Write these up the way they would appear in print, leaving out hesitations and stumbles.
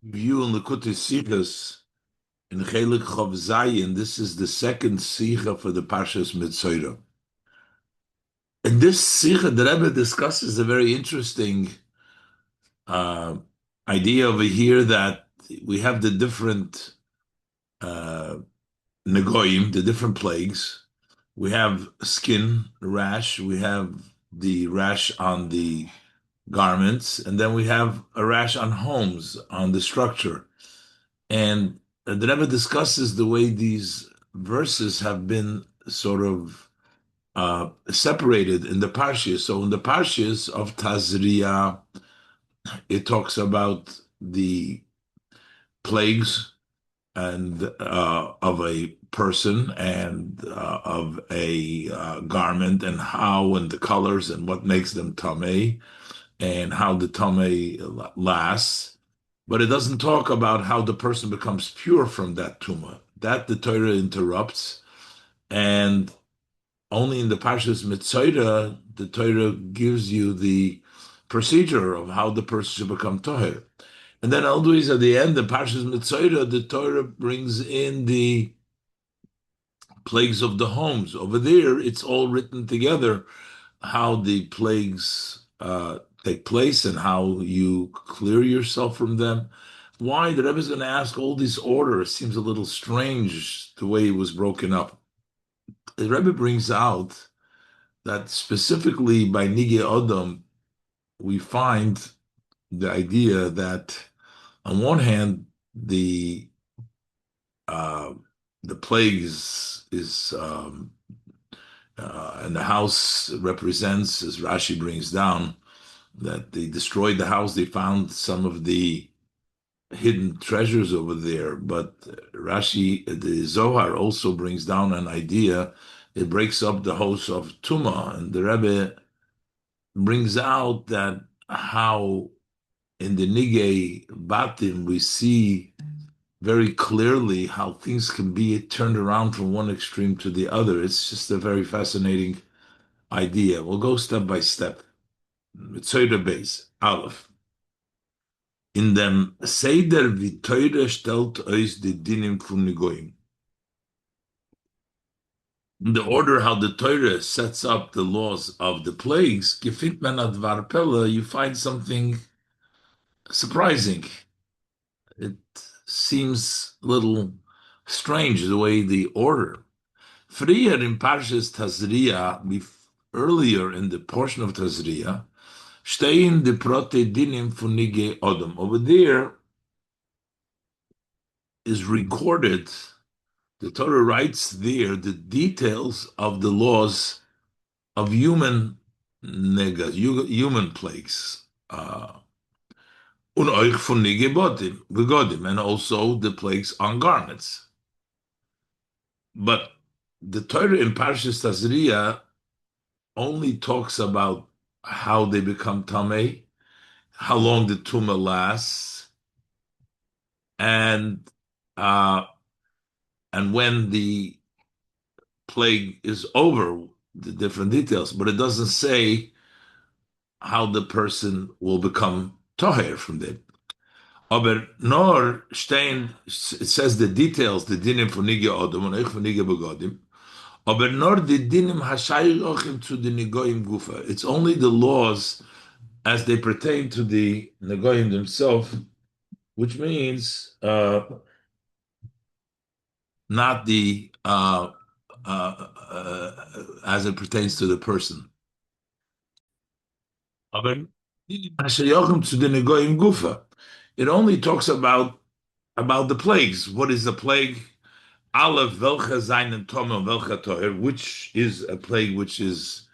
View in Likutei Sichos in Chelik Chav Zayin. This is the second Sicha for the Parshas Metzora. And this Sicha, the Rebbe discusses a very interesting uh, idea over here that we have the different uh, negoim, the different plagues. We have skin rash, we have the rash on the garments, and then we have a rash on homes, on the structure. And the Rebbe discusses the way these verses have been sort of separated in the parshas. So in the parshas of Tazria, it talks about the plagues and of a person and of a garment and how and the colors and what makes them tamei and how the tamei lasts. But it doesn't talk about how the person becomes pure from that tumah. That the Torah interrupts, and only in the Parshas Metzora, the Torah gives you the procedure of how the person should become Toher. And then always at the end, the Parshas Metzora, the Torah brings in the plagues of the homes. Over there, it's all written together, how the plagues take place and how you clear yourself from them. Why the Rebbe is going to ask all these orders seems a little strange the way it was broken up. The Rebbe brings out that specifically by Nige Odom, we find the idea that on one hand, uh, the plagues is and the house represents, as Rashi brings down, that they destroyed the house. They found some of the hidden treasures over there. But Rashi, the Zohar also brings down an idea. It breaks up the house of Tuma, and the Rebbe brings out that how in the Nigei Batim we see very clearly how things can be turned around from one extreme to the other. It's just a very fascinating idea. We'll go step by step. Metzora base, Aleph. In dem Seder wie Teure stellt euch die Dinim von Negoim. In the order how the Torah sets up the laws of the plagues, gefindt man ad Varpella, you find something surprising. It seems a little strange the way the order. Früher in Parshas Tazria, earlier in the portion of Tazria, stehen die Prote Dinim von Nige Odom. Over there is recorded, the Torah writes there the details of the laws of human nega, human plagues. Und euch von Nige Begodim, and also the plagues on garments. But the Torah in Parshas Tazria only talks about how they become tamei, how long the tumah lasts, and uh, and when the plague is over, the different details. But it doesn't say how the person will become toher from that. Aber nor stehen, it says the details, the dinim for nige odom and for nige begodim. Aber nor the dinim hashayrochim to the negoim gufa. It's only the laws as they pertain to the negoim themselves, which means not the as it pertains to the person. Aber hashayrochim to the negoim gufa. It only talks about the plagues. What is the plague? Aleph velcha zayin and toma velcha toher, which is a plague which is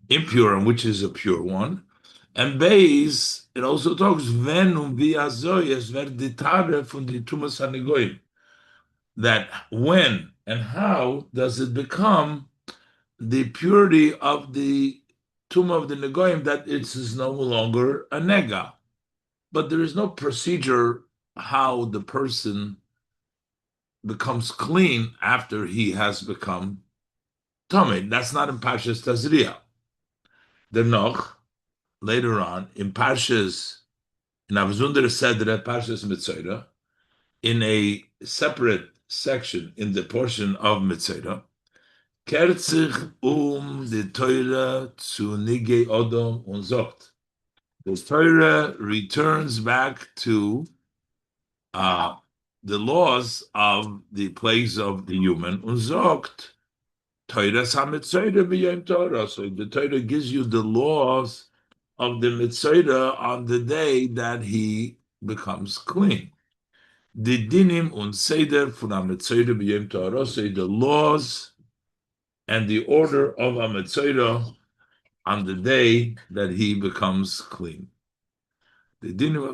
impure and which is a pure one. And Beis, it also talks ven viazoyes verditare from the tumas hanegoim. That when and how does it become the purity of the tumah of the negoim that it is no longer a nega. But there is no procedure how the person becomes clean after he has become tamei. That's not in Parshas Tazria. The Noch, later on, in in Avzundere Sedre, Parshas Metzora, in a separate section in the portion of Metzora, kehrt sich the Torah zu nege Odom und sagt. The Torah returns back to uh, the laws of the plagues of the human. Und sagt, Torah ha-Metzora b'yom Torah. So the Torah gives you the laws of the Metzora on the day that he becomes clean. The dinim und seder von ha-Metzora b'yom Torah. So the laws and the order of ha-Metzora on the day that he becomes clean. The dinim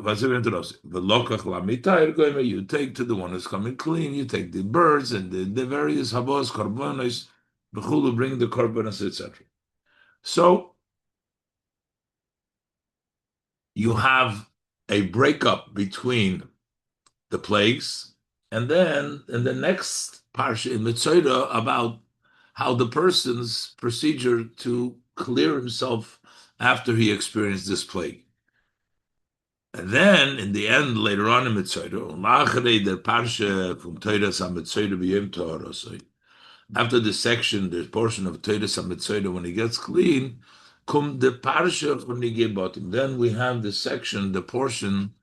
you take to the one who's coming clean, you take the birds and the various habos, karbonos, b'chulu, bring the karbonos, etc. So you have a breakup between the plagues, and then in the next parsha in Metzora about how the person's procedure to clear himself after he experienced this plague. And then, in the end, later on in Metzora, after the section, the portion of Torah Metzora, when he gets clean, the parsha from Nigebotim. Then we have the section, the portion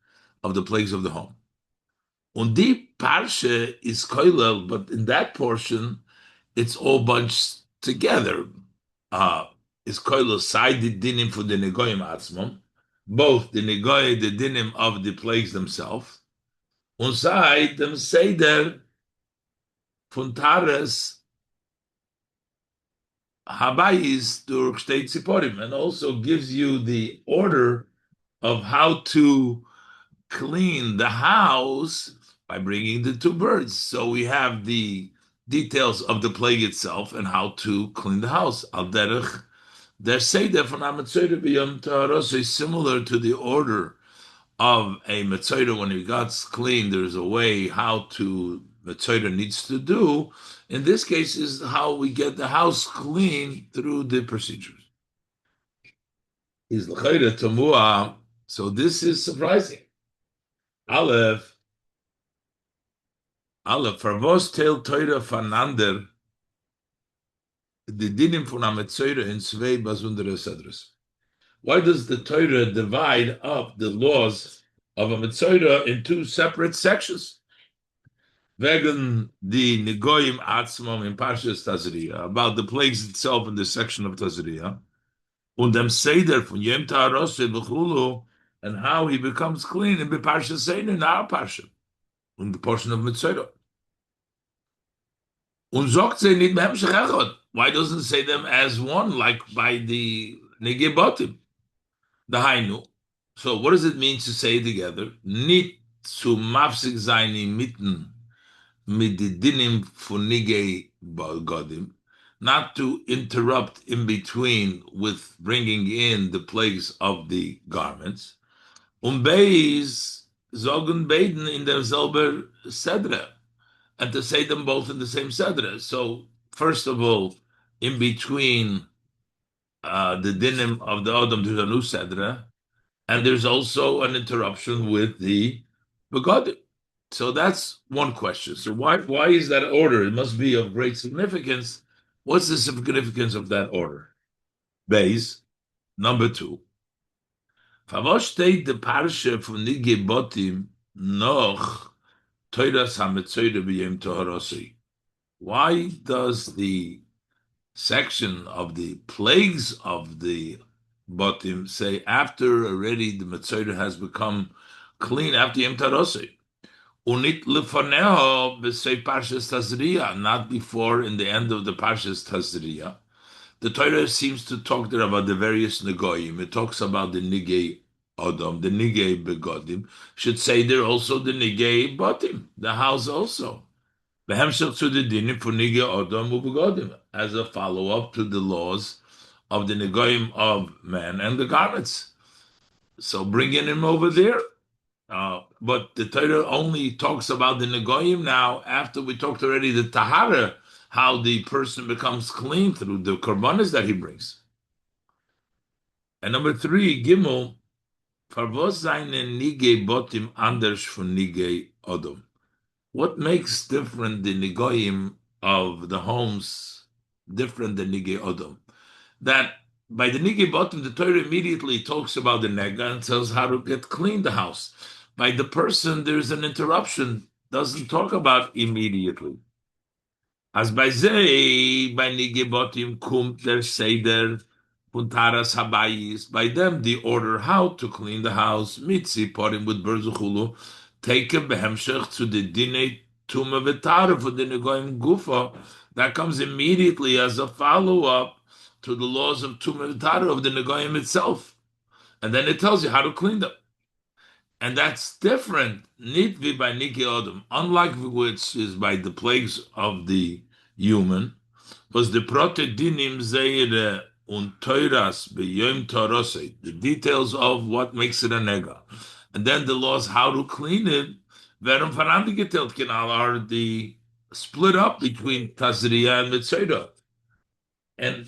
of the plagues of the home. Und die parsha is koilel, but in that portion, it's all bunched together. Is koilel side the dinim for the negoyim atzmon, both the negoy, the dinim of the plagues themselves, und side them seder von tares habayis durch shtei tziporim, and also gives you the order of how to clean the house by bringing the two birds. So we have the details of the plague itself and how to clean the house. Al derech, their seder von ha-Metzora b'yom Torah is similar to the order of a Metzora when he got clean. There's a way how to Metzora needs to do. In this case, is how we get the house clean through the procedures. Is l'chayra tamua. So this is surprising. Aleph, Farvos tel Torah fanander, the dinim von ha-Metzora in zwei besondere sedres. Why does the Torah divide up the laws of a Metzora in two separate sections? Wegen the negoyim atzmam in Parshas Tazria, about the plagues itself in the section of Tazria, und dem Seder von Yom Ta'aroseh b'chulu, and how he becomes clean in the Parshas Seder in our Parsha, in the portion of Metzora. Und sagt sie nicht behemshech echad. Why doesn't it say them as one, like by the negebotim? The Hainu. So what does it mean to say together? Nit zu mafsik zayni mitten mit the dinim von nige godim, not to interrupt in between with bringing in the plagues of the garments. Beis zogen beiden in derselbe sedre, and to say them both in the same sedre. So first of all, in between the dinim of the Adam to the new sedre, and there's also an interruption with the begodim. So that's one question. So why is that order? It must be of great significance. What's the significance of that order? Base, number 2. Favosh state the parsha from Nige Botim noch Toiras HaMetzora b'yem Toharosei. Why does the section of the plagues of the Botim say after already the Metzora has become clean after Yom Tarosei? Unit lefaneo b'sei Parshas Tazria, not before in the end of the Parshas Tazria. The Torah seems to talk there about the various negoyim. It talks about the nigei Adam, the nigei begodim. Should say there also the nigei botim, the house also. Behemshach to the dinim for nigei Adam ubegodim, as a follow-up to the laws of the negoyim of man and the garments. So bringing him over there. But the Torah only talks about the negoyim now after we talked already the tahara, how the person becomes clean through the korbanos that he brings. And number 3, Gimel, Verwas seine nige botim anders von nige odom? What makes different the negoim of the homes different than nige odom? That by the nige botim, the Torah immediately talks about the nega and tells how to get clean the house. By the person, there's an interruption, doesn't talk about immediately. As bei Nigebotim kommt der Seder und Taras Habayis. By them, the order how to clean the house, mitzi, porim with berzuchulu, take a behemshech to the dine tuma v'tara for the negoim gufa. That comes immediately as a follow-up to the laws of tuma v'tara of the negoim itself. And then it tells you how to clean them. And that's different, nitvi by Niki Odom, unlike which is by the plagues of the human, was the protedinim zeire und teuras beyom torose, the details of what makes it a nega. And then the laws how to clean it, verum verandigetelt canal are the split up between Tazria and Metzora. And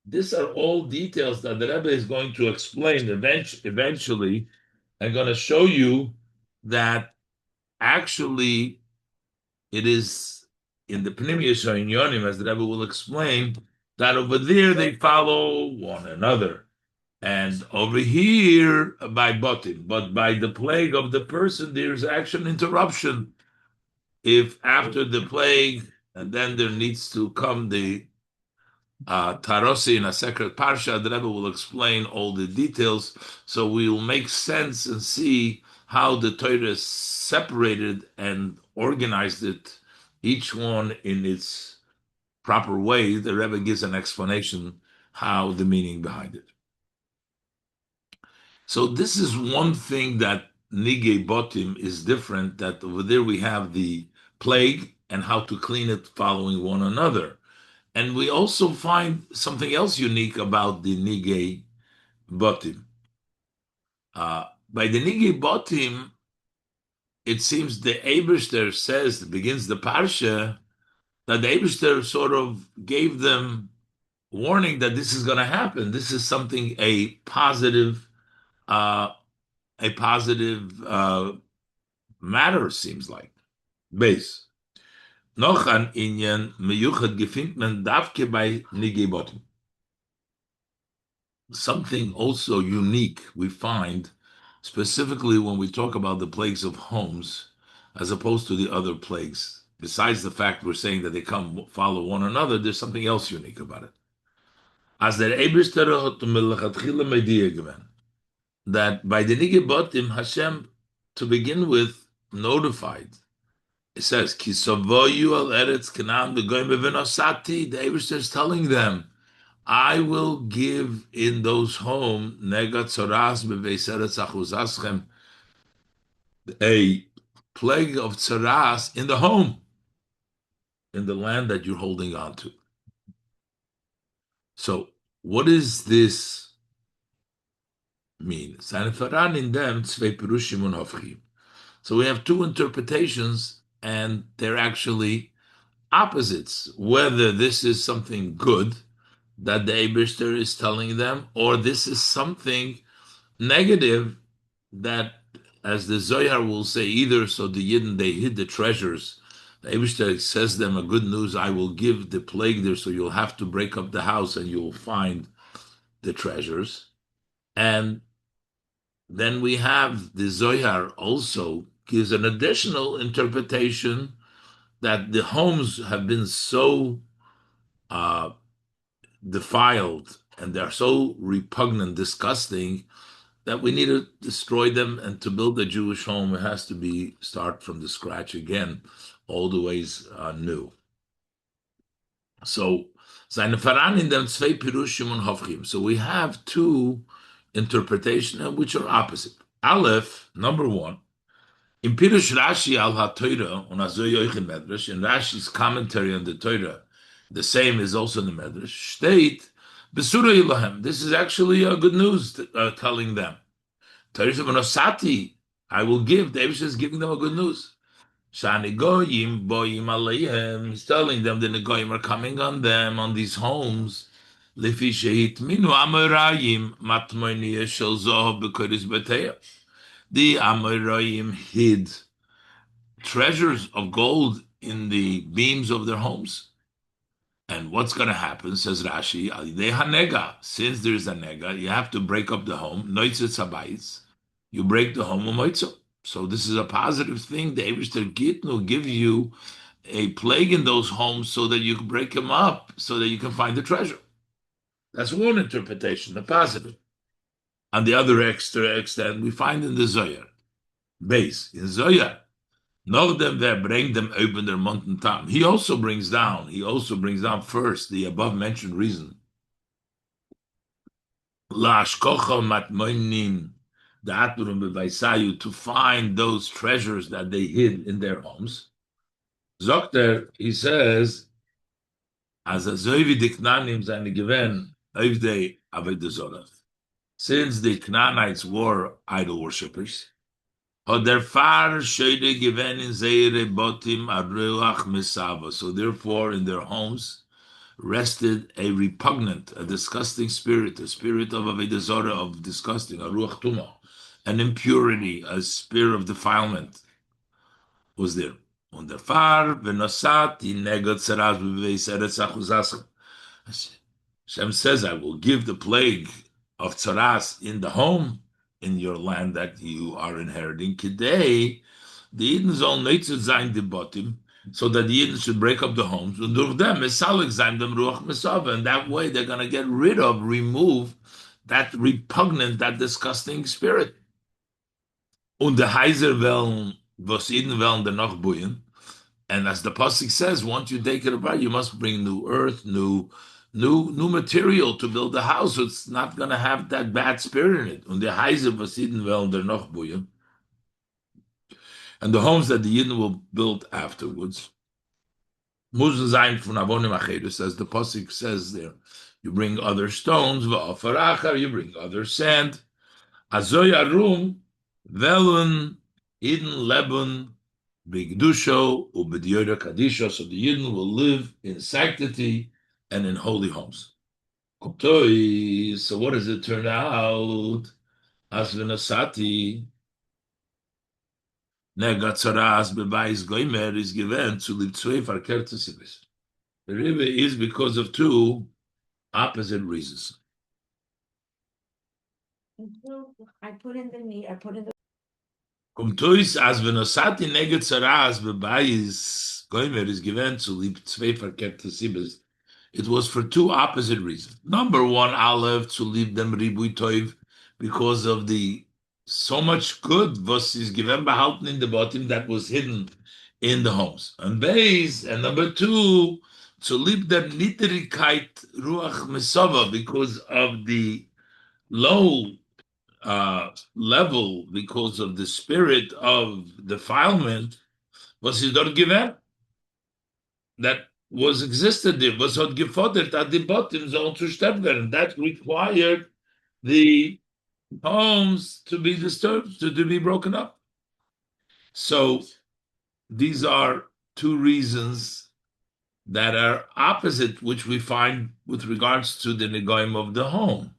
these are all details that the Rebbe is going to explain eventually. I'm going to show you that actually it is in the Pnimiyos Inyonim, as the Rebbe will explain, that over there they follow one another. And over here by Botim, but by the plague of the person, there's actual interruption. If after the plague, and then there needs to come the Tarosi in a sacred parsha, the Rebbe will explain all the details, so we will make sense and see how the Torah separated and organized it, each one in its proper way. The Rebbe gives an explanation how the meaning behind it. So this is one thing that Nige Botim is different, that over there we have the plague and how to clean it following one another. And we also find something else unique about the Nige Botim. By the Nige Botim, it seems the Eibishter says, begins the Parsha, that the Eibishter sort of gave them warning that this is going to happen. This is something, uh, a positive matter, seems like. Base. Noch an Inyan meyuchad gefindt man davke bei Nige Botim. Something also unique we find, specifically when we talk about the plagues of homes, as opposed to the other plagues. Besides the fact we're saying that they come follow one another, there's something else unique about it. As der Eibishter hat melechatchila media given, that by the Nigebotim, Hashem, to begin with, notified. It says, Ki savoyu al eretz Canaan v'goyim v'vinosati. The Eibishter is telling them, I will give in those home nega tzoras b'veiseretz achuzaschem, a plague of tzoras in the home, in the land that you're holding on to. So, what does this mean? So we have two interpretations, and they're actually opposites. Whether this is something good that the Eibishter is telling them, or this is something negative that, as the Zohar will say, either so the Yidden, they hid the treasures. The Eibishter says them a good news, I will give the plague there, so you'll have to break up the house and you'll find the treasures. And then we have the Zohar also gives an additional interpretation that the homes have been so defiled and they're so repugnant, disgusting, that we need to destroy them, and to build a Jewish home, it has to be start from the scratch again, all the ways new. So, seine Faran in them zwei Pirushim und Hofchim. So we have two interpretations which are opposite. Aleph, number one, in Pirush Rashi al HaTorah, und also in Medrash, in Rashi's commentary on the Torah, the same is also in the Medrash, state, Besura Ilahem. This is actually good news telling them. Nosati, I will give. David is giving them a good news. Shani goyim boyim aleichem. He's telling them the negoyim are coming on them, on these homes. Lefi sheitminu Amoraim matmoiniya shel zohav b'kodesh beteya. The Amoraim hid treasures of gold in the beams of their homes. And what's going to happen, says Rashi, they nega. Since there's a nega, you have to break up the home. Noitzitz habayis. You break the home of moitzo. So this is a positive thing. The Eibishter Gitnu give you a plague in those homes so that you can break them up, so that you can find the treasure. That's one interpretation, the positive. On the other extra extent, we find in the Zohar, base, in Zohar, noch them there bring them open their mountain top. He also brings down first the above mentioned reason. La ashkocha matmoinim da'aturim bevaisayu, to find those treasures that they hid in their homes. Zokter, he says, as a zoivi de Knanim seine gewen Oivdei Avodah Zorah. Since the Canaanites were idol worshippers, had their far shade given in Zeire Botim Aruach Misava. So therefore, in their homes rested a repugnant, a disgusting spirit, a spirit of Avodah Zorah, of disgusting, a Ruach Tuma, an impurity, a spirit of defilement was there. Und der Far v'nosat in nega tzaraz b'beis eretz achuzascha. Hashem says, I will give the plague of tzaras in the home, in your land that you are inheriting. Today, the Eden soll nicht zu sein die Botim, so that the Eden should break up the homes. And durch them, esalig sein dem Ruach Mesava. And that way, they're going to get rid of, remove that repugnant, that disgusting spirit. Und der Heiser Wellen, was Eden Wellen der noch buyen. And as the pasuk says, once you take it apart, you must bring new earth, new material to build the house. So it's not going to have that bad spirit in it. Und der Heiser was Eden Wellen der noch buyen. And the homes that the Yidden will build afterwards, müssen sein von Avonim Achedus, as the pasuk says there. You bring other stones, v'afarachar, you bring other sand. Azoy arum, velun, Yidden lebun, b'gdusho, u'b'diyoda kadisha, so the Yidden will live in sanctity and in holy homes. So what does it turn out? As v'nasati, nega tzaras bebais goimer is given to Likutei verkehrt Sichos. The Rebbe is because of two opposite reasons. I put in the Kumtois as venosati nega tzaras bebais goimer is given to Likutei verkehrt Sichos. It was for two opposite reasons. Number one, Aleph, to leave them ribui toiv, because of the so much good was is given behalten in the bottom that was hidden in the homes. And base, and number two, to leave them nitrikait ruach mesava, because of the low level, because of the spirit of defilement, was is dort given, that was existed there, was hat gefordert at the bottom sollen zerstört werden. That required the homes to be disturbed, to be broken up. So these are two reasons that are opposite, which we find with regards to the negoim of the home.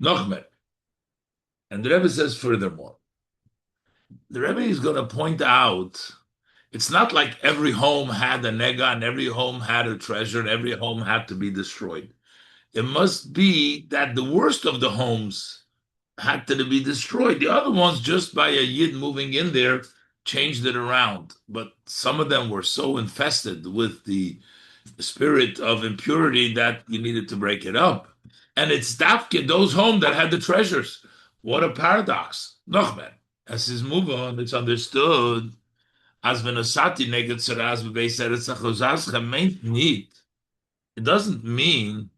Nochmer. And the Rebbe says furthermore, the Rebbe is going to point out, it's not like every home had a nega and every home had a treasure and every home had to be destroyed. It must be that the worst of the homes had to be destroyed. The other ones, just by a yid moving in there, changed it around. But some of them were so infested with the spirit of impurity that you needed to break it up. And it's Dafke, those homes that had the treasures. What a paradox. Nochmer, as his move on, it's understood as venasati neged saraz b'beis eretz achuzazcha meint nicht. It doesn't mean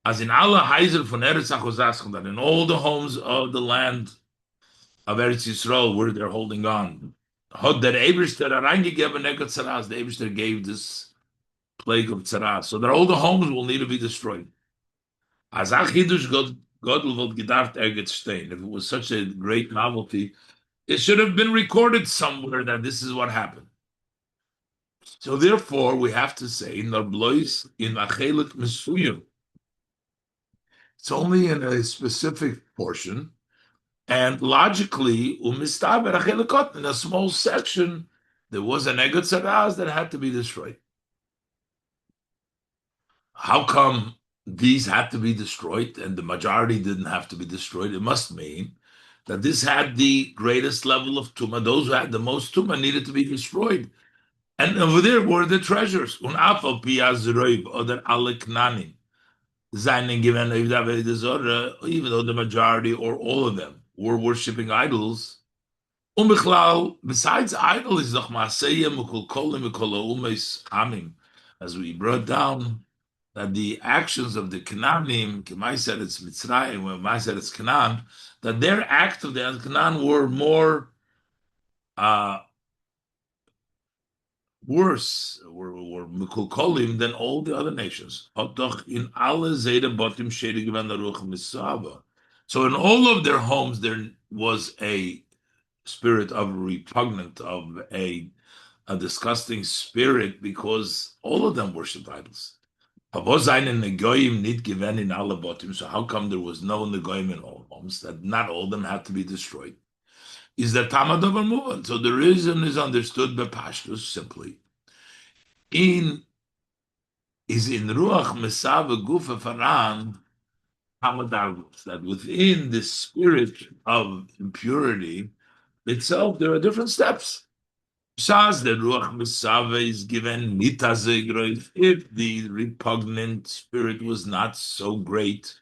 as in Allah Heiser von Eretz Achuzazcha, that in all the homes of the land of Eretz Yisrael where they're holding on, Hod der Eibishter reingegeben neged saraz, the Eibishter gave this plague of tzaraz, so that all the homes will need to be destroyed. As Achidush God will gedacht get stehen. If it was such a great novelty, it should have been recorded somewhere that this is what happened. So therefore, we have to say, Narblois in Achelik Mesuyim, It's only in a specific portion. And logically, in a small section, there was an nega that had to be destroyed. How come these had to be destroyed and the majority didn't have to be destroyed? It must mean that this had the greatest level of tumah. Those who had the most tumah needed to be destroyed. And over there were the treasures. Unafal piyaz oder alle knanim. Seinen given even though the majority or all of them were worshipping idols. Besides idol is doch maaseh mukol kolim mikol umeis amim, as we brought down that the actions of the Canaanim, Kemai said it's Mitzrayim, when Mai said it's Canaan, that their acts of the Canaan were more uh, worse, were Mikulkolim than all the other nations. In alle Zeda Botim Shedig Van der Ruch Misava. So in all of their homes, there was a spirit of repugnant, of a disgusting spirit, because all of them worshipped idols. So how come there was no negoim in all homes, that not all of them had to be destroyed? Is that tamad of a movement? So the reason is understood by Pashtus simply. In ruach mesava gufa faran hamadavus, that within the spirit of impurity itself there are different steps. Shas the ruach mesava is given mitazegroif, if the repugnant spirit was not so great.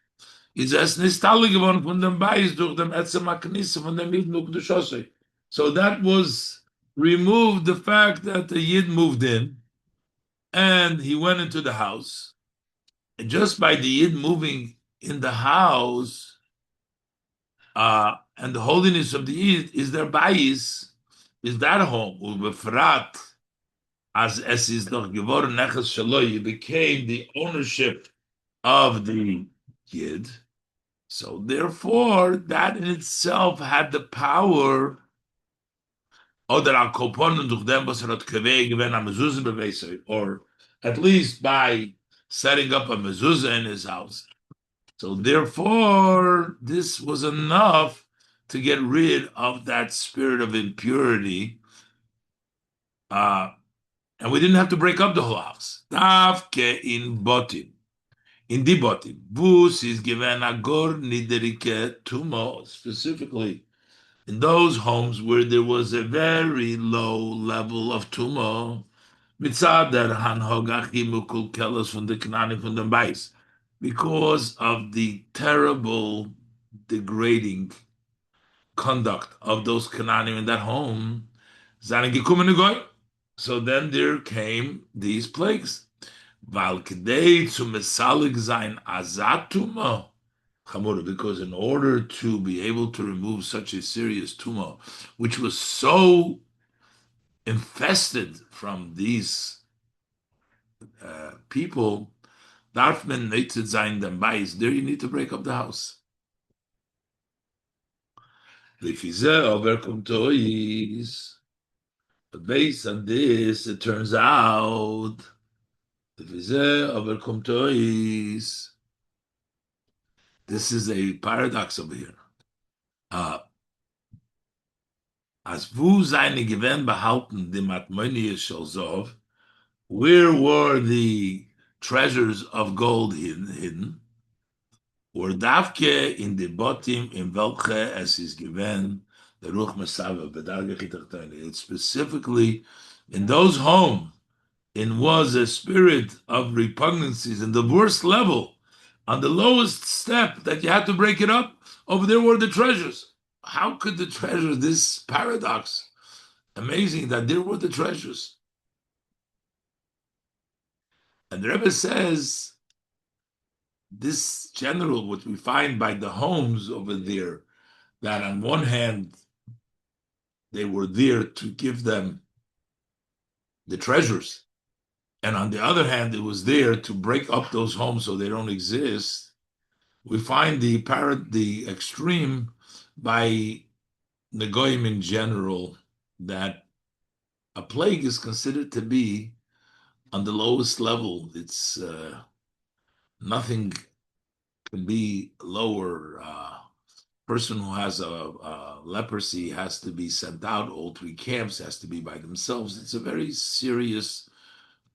Is es nistalle geworden von dem Beis durch dem Etzemaknisse von dem Yid Nukdushosei. So that was removed, the fact that the Yid moved in and he went into the house. And just by the Yid moving in the house and the holiness of the Yid is their Beis, is that home. Ubefrat, as es is doch geworden neches shaloi, it became the ownership of the Yid. So therefore, that in itself had the power, or at least by setting up a mezuzah in his house. So therefore, this was enough to get rid of that spirit of impurity. And we didn't have to break up the whole house. In the botim, bus is given a gor niderike tumo, specifically in those homes where there was a very low level of tumo, mitzader hanhogachi mukul kelos from the Knani from the Bais, because of the terrible, degrading conduct of those Kananim in that home. So then there came these plagues. Because in order to be able to remove such a serious tumor, which was so infested from these people, there you need to break up the house. But based on this, it turns out this is a paradox over here. As wo seine Gewinn behalten die Matmonie Shalzov, where were the treasures of gold hidden? Or Davke in the bottom in welche es is given the Ruch Masava, it's specifically in those homes. It was a spirit of repugnancies in the worst level, on the lowest step that you had to break it up. Over there were the treasures. How could the treasures, this paradox, amazing that there were the treasures. And the Rebbe says, this general, what we find by the homes over there, that on one hand, they were there to give them the treasures. And on the other hand, it was there to break up those homes so they don't exist. We find the extreme by Negoim in general, that a plague is considered to be on the lowest level. It's nothing can be lower. Person who has a leprosy has to be sent out. All three camps has to be by themselves. It's a very serious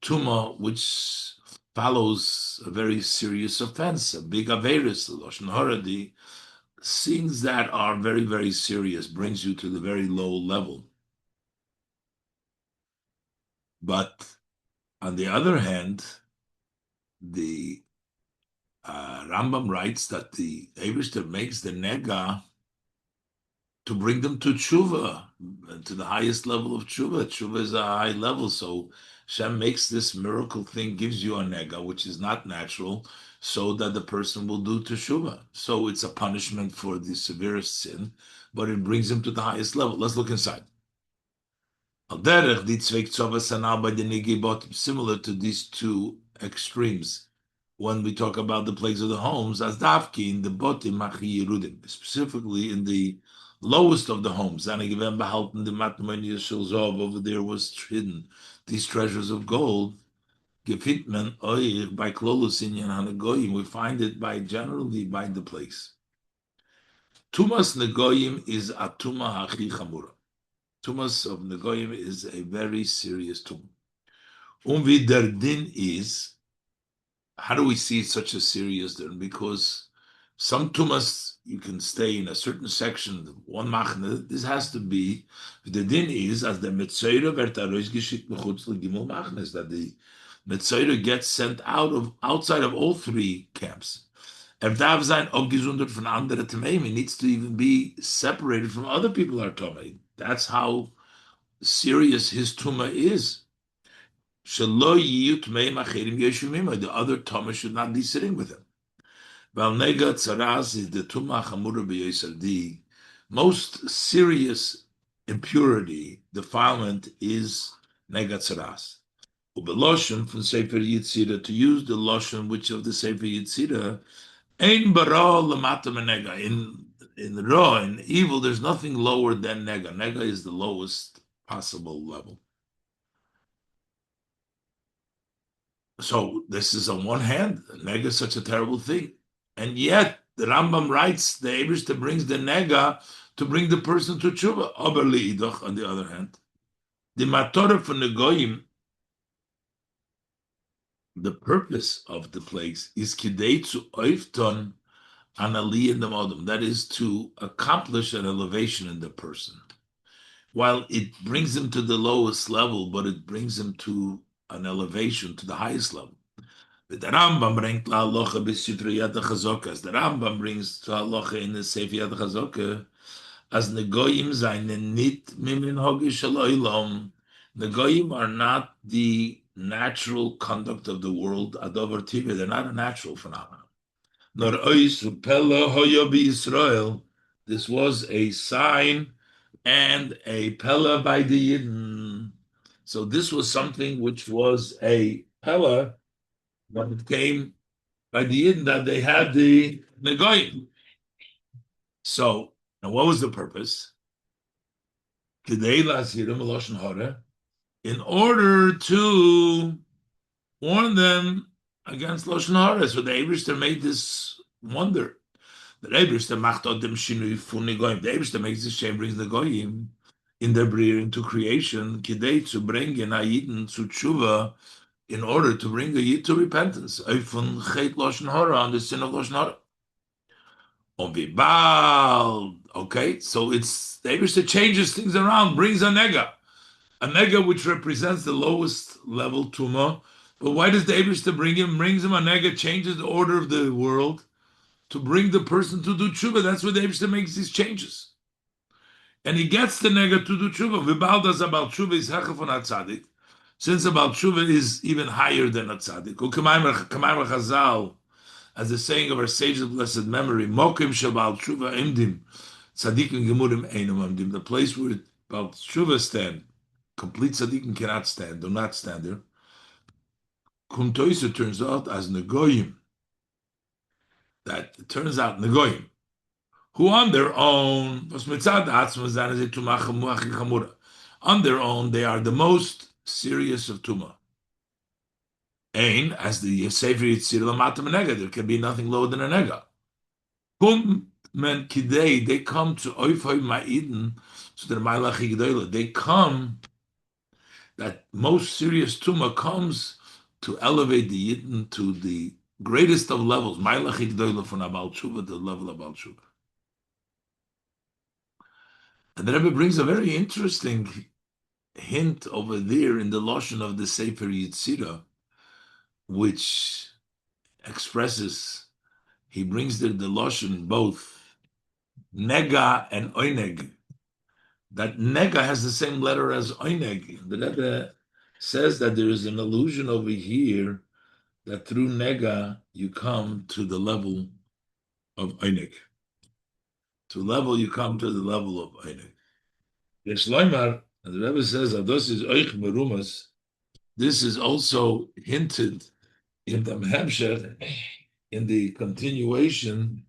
tumah, which follows a very serious offense, a big averis, lashon hara, the things that are very, very serious, brings you to the very low level. But on the other hand, the Rambam writes that the Eibishter makes the nega to bring them to teshuvah, to the highest level of teshuvah. Teshuvah is a high level, so Shem makes this miracle thing, gives you a nega, which is not natural, so that the person will do teshuvah. So it's a punishment for the severest sin, but it brings him to the highest level. Let's look inside. Similar to these two extremes, when we talk about the plagues of the homes, as dafki in the botim machi yerudim, specifically in the lowest of the homes. Over there was hidden these treasures of gold. Gefitmen oich by klolus inyan hanagoyim. We find it by generally by the place. Tumas negoyim is atuma hachi chamura. Tumas of negoyim is a very serious tum. Der din is, how do we see such a serious din? Because some tumas you can stay in a certain section, one machne. This has to be, the din is as the Metzora vertarois geschickt mechutz legimel machnes, that the Metzora gets sent outside of all three camps. Darf sein abgesondert von anderen Tameim. He needs to even be separated from other people who are Tamei. That's how serious his tumah is. The other tumah should not be sitting with him. Nega tzaras is the tumah chamura b'yosel. The most serious impurity, defilement, is nega tzaras. Ubeloshen from Sefer Yitzira, to use the loshon which of the Sefer Yitzira, ein bara lamata nega. In raw, in evil, there's nothing lower than nega. Nega is the lowest possible level. So this is on one hand, nega is such a terrible thing. And yet, the Rambam writes, the Eibishter brings the nega to bring the person to teshuvah. Aber li'idach, on the other hand, the Torah for negoyim, the purpose of the plagues is kidei to oifton an aliyah in the modem. That is to accomplish an elevation in the person. While it brings him to the lowest level, but it brings him to an elevation to the highest level. The Rambam brings la halacha b'sifrei Yad HaChazokah. As the Rambam brings to halacha in the Sefer Yad HaChazokah, as negoyim zayin nit mimin hogish ha'olam. Negoyim are not the natural conduct of the world. Adover tiveh, they're not a natural phenomenon. Nor ois upela hoya b'Yisrael. This was a sign and a pella by the Yidden. So this was something which was a pella, but it came by the Yidden that they had the negoyim. So, and what was the purpose? In order to warn them against lashon hara. So the Eibishter made this wonder. The Eibishter macht od dem shinui fun negoyim. The Eibishter makes this change, brings the goyim in their brir into creation, kidei to bring a yidden to teshuvah, in order to bring a yid to repentance. Eifun chet lashon hara, on the sin of lashon hara. Okay, so it's the Eibishter changes things around, brings a nega which represents the lowest level tumah. But why does the Eibishter bring him? Brings him a nega, changes the order of the world to bring the person to do teshuvah. That's why the Eibishter makes these changes, and he gets the nega to do teshuvah. V'bal das about teshuvah is hechaf on atzadik, since about teshuvah is even higher than atzadik. U'kamayim Chazal, as the saying of our sages of blessed memory, mokim shabal teshuvah imdim, tzadikim gemurim einam imdim. The place where about teshuvah stand, complete tzaddikim cannot stand, do not stand there. Kuntoisa turns out as negoyim, that it turns out negoyim, who on their own, on their own, they are the most serious of tumah. Ain, as the Sefer Yitzir Lamatam Nega, there can be nothing lower than a nega. Kum men kidei, they come to Oifoi Ma'iden, so the Ma'alachi G'dola, they come, that most serious tumah comes to elevate the Yidden to the greatest of levels, Ma'alachi G'dola from Abal Tshuva, the level of Abal Tshuva. And the Rebbe brings a very interesting hint over there in the Lashon of the Sefer Yitzira, which expresses, he brings there the Lashon both nega and oneg. That nega has the same letter as oneg. The Rebbe says that there is an allusion over here that through nega you come to the level of oneg. To level you come to the level of oneg. Yes, Loimar, and the Rebbe says that this is oich merumas. This is also hinted in the Hemshech, in the continuation.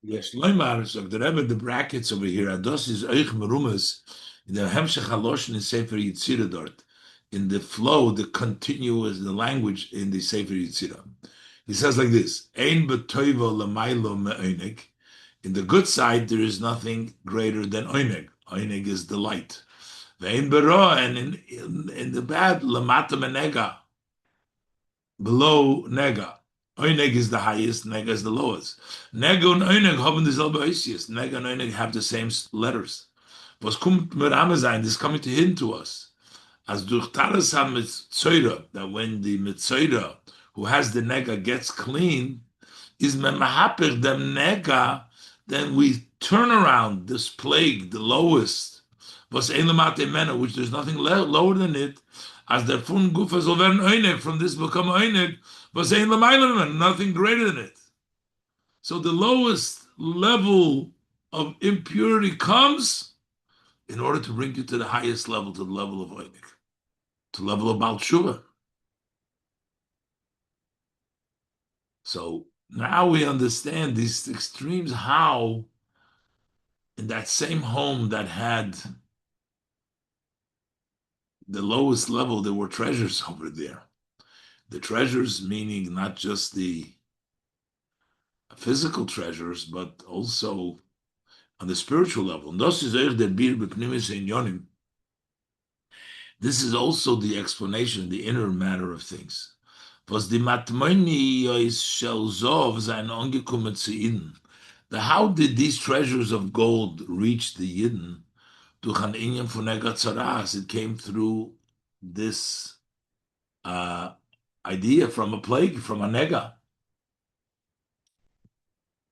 Yes, Loimar, so the Rebbe, the brackets over here, Ados is Eich Merumas, in the Hemshech Haloshin in Sefer Yitzira dort, in the flow, the continuous, the language in the Sefer Yitzira. He says like this, Ein betoivo lamailo me'oineg. In the good side, there is nothing greater than oneg. Oneg is delight. Ve'ein bero, and in the bad, lamata menega, below nega. Oneg is the highest, nega is the lowest. Nega and oneg haben dieselbe oisius. Nega and oneg have the same letters. Was kommt mir sein, this is coming to hint to us. As durch Taras ha-Metzora, that when the Metzora, who has the nega, gets clean, is memahaper dem nega, then we turn around this plague, the lowest, was elamate mena, which there's nothing lower than it, as der fun gufa soll werden oneg, from this become oneg, was nothing greater than it. So the lowest level of impurity comes in order to bring you to the highest level, to the level of oneg, to the level of Baal Tshuva. So now we understand these extremes, how in that same home that had the lowest level, there were treasures over there. The treasures meaning not just the physical treasures, but also on the spiritual level. This is also the explanation, the inner matter of things. Was die Matmonios shel Zov sein angekommen zu ihnen. How did these treasures of gold reach the Yidden? Durch an Inyan von Negatzaras. It came through this idea from a plague, from a nega.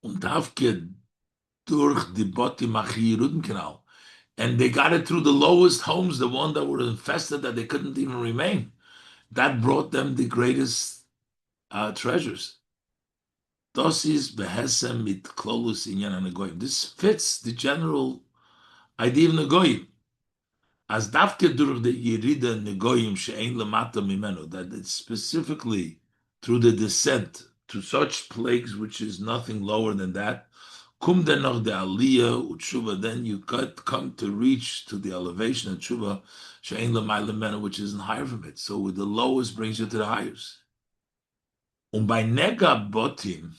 Und Davke durch die Boti Machi canal. And they got it through the lowest homes, the one that were infested, that they couldn't even remain. That brought them the greatest treasures. This fits the general idea of negoyim. As dafke durch the yerida negoyim she'ein lamata mimenu, that it's specifically through the descent to such plagues which is nothing lower than that. Kum den noch the aliyah u'tshuva, then you come to reach to the elevation of tshuva she'ein lamay lamenu, which isn't higher from it. So with the lowest brings you to the highest. By nega botim,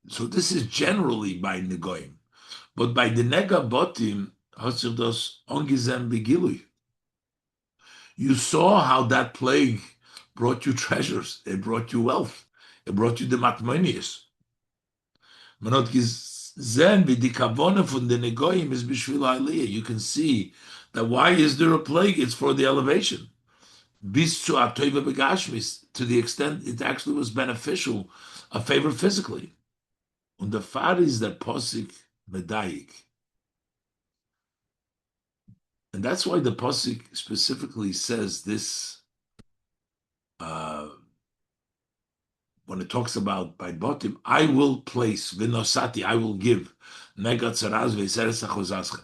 so this is generally by negoim, but by the nega botim, you saw how that plague brought you treasures, it brought you wealth, it brought you the matmonius. You can see that why is there a plague? It's for the elevation. To the extent it actually was beneficial, a favor physically. Und the fact is that Posik medayik. And that's why the Posik specifically says this, when it talks about by Botim, I will place, Vinosati, I will give, nega tzaraz ve'seres achozazcha.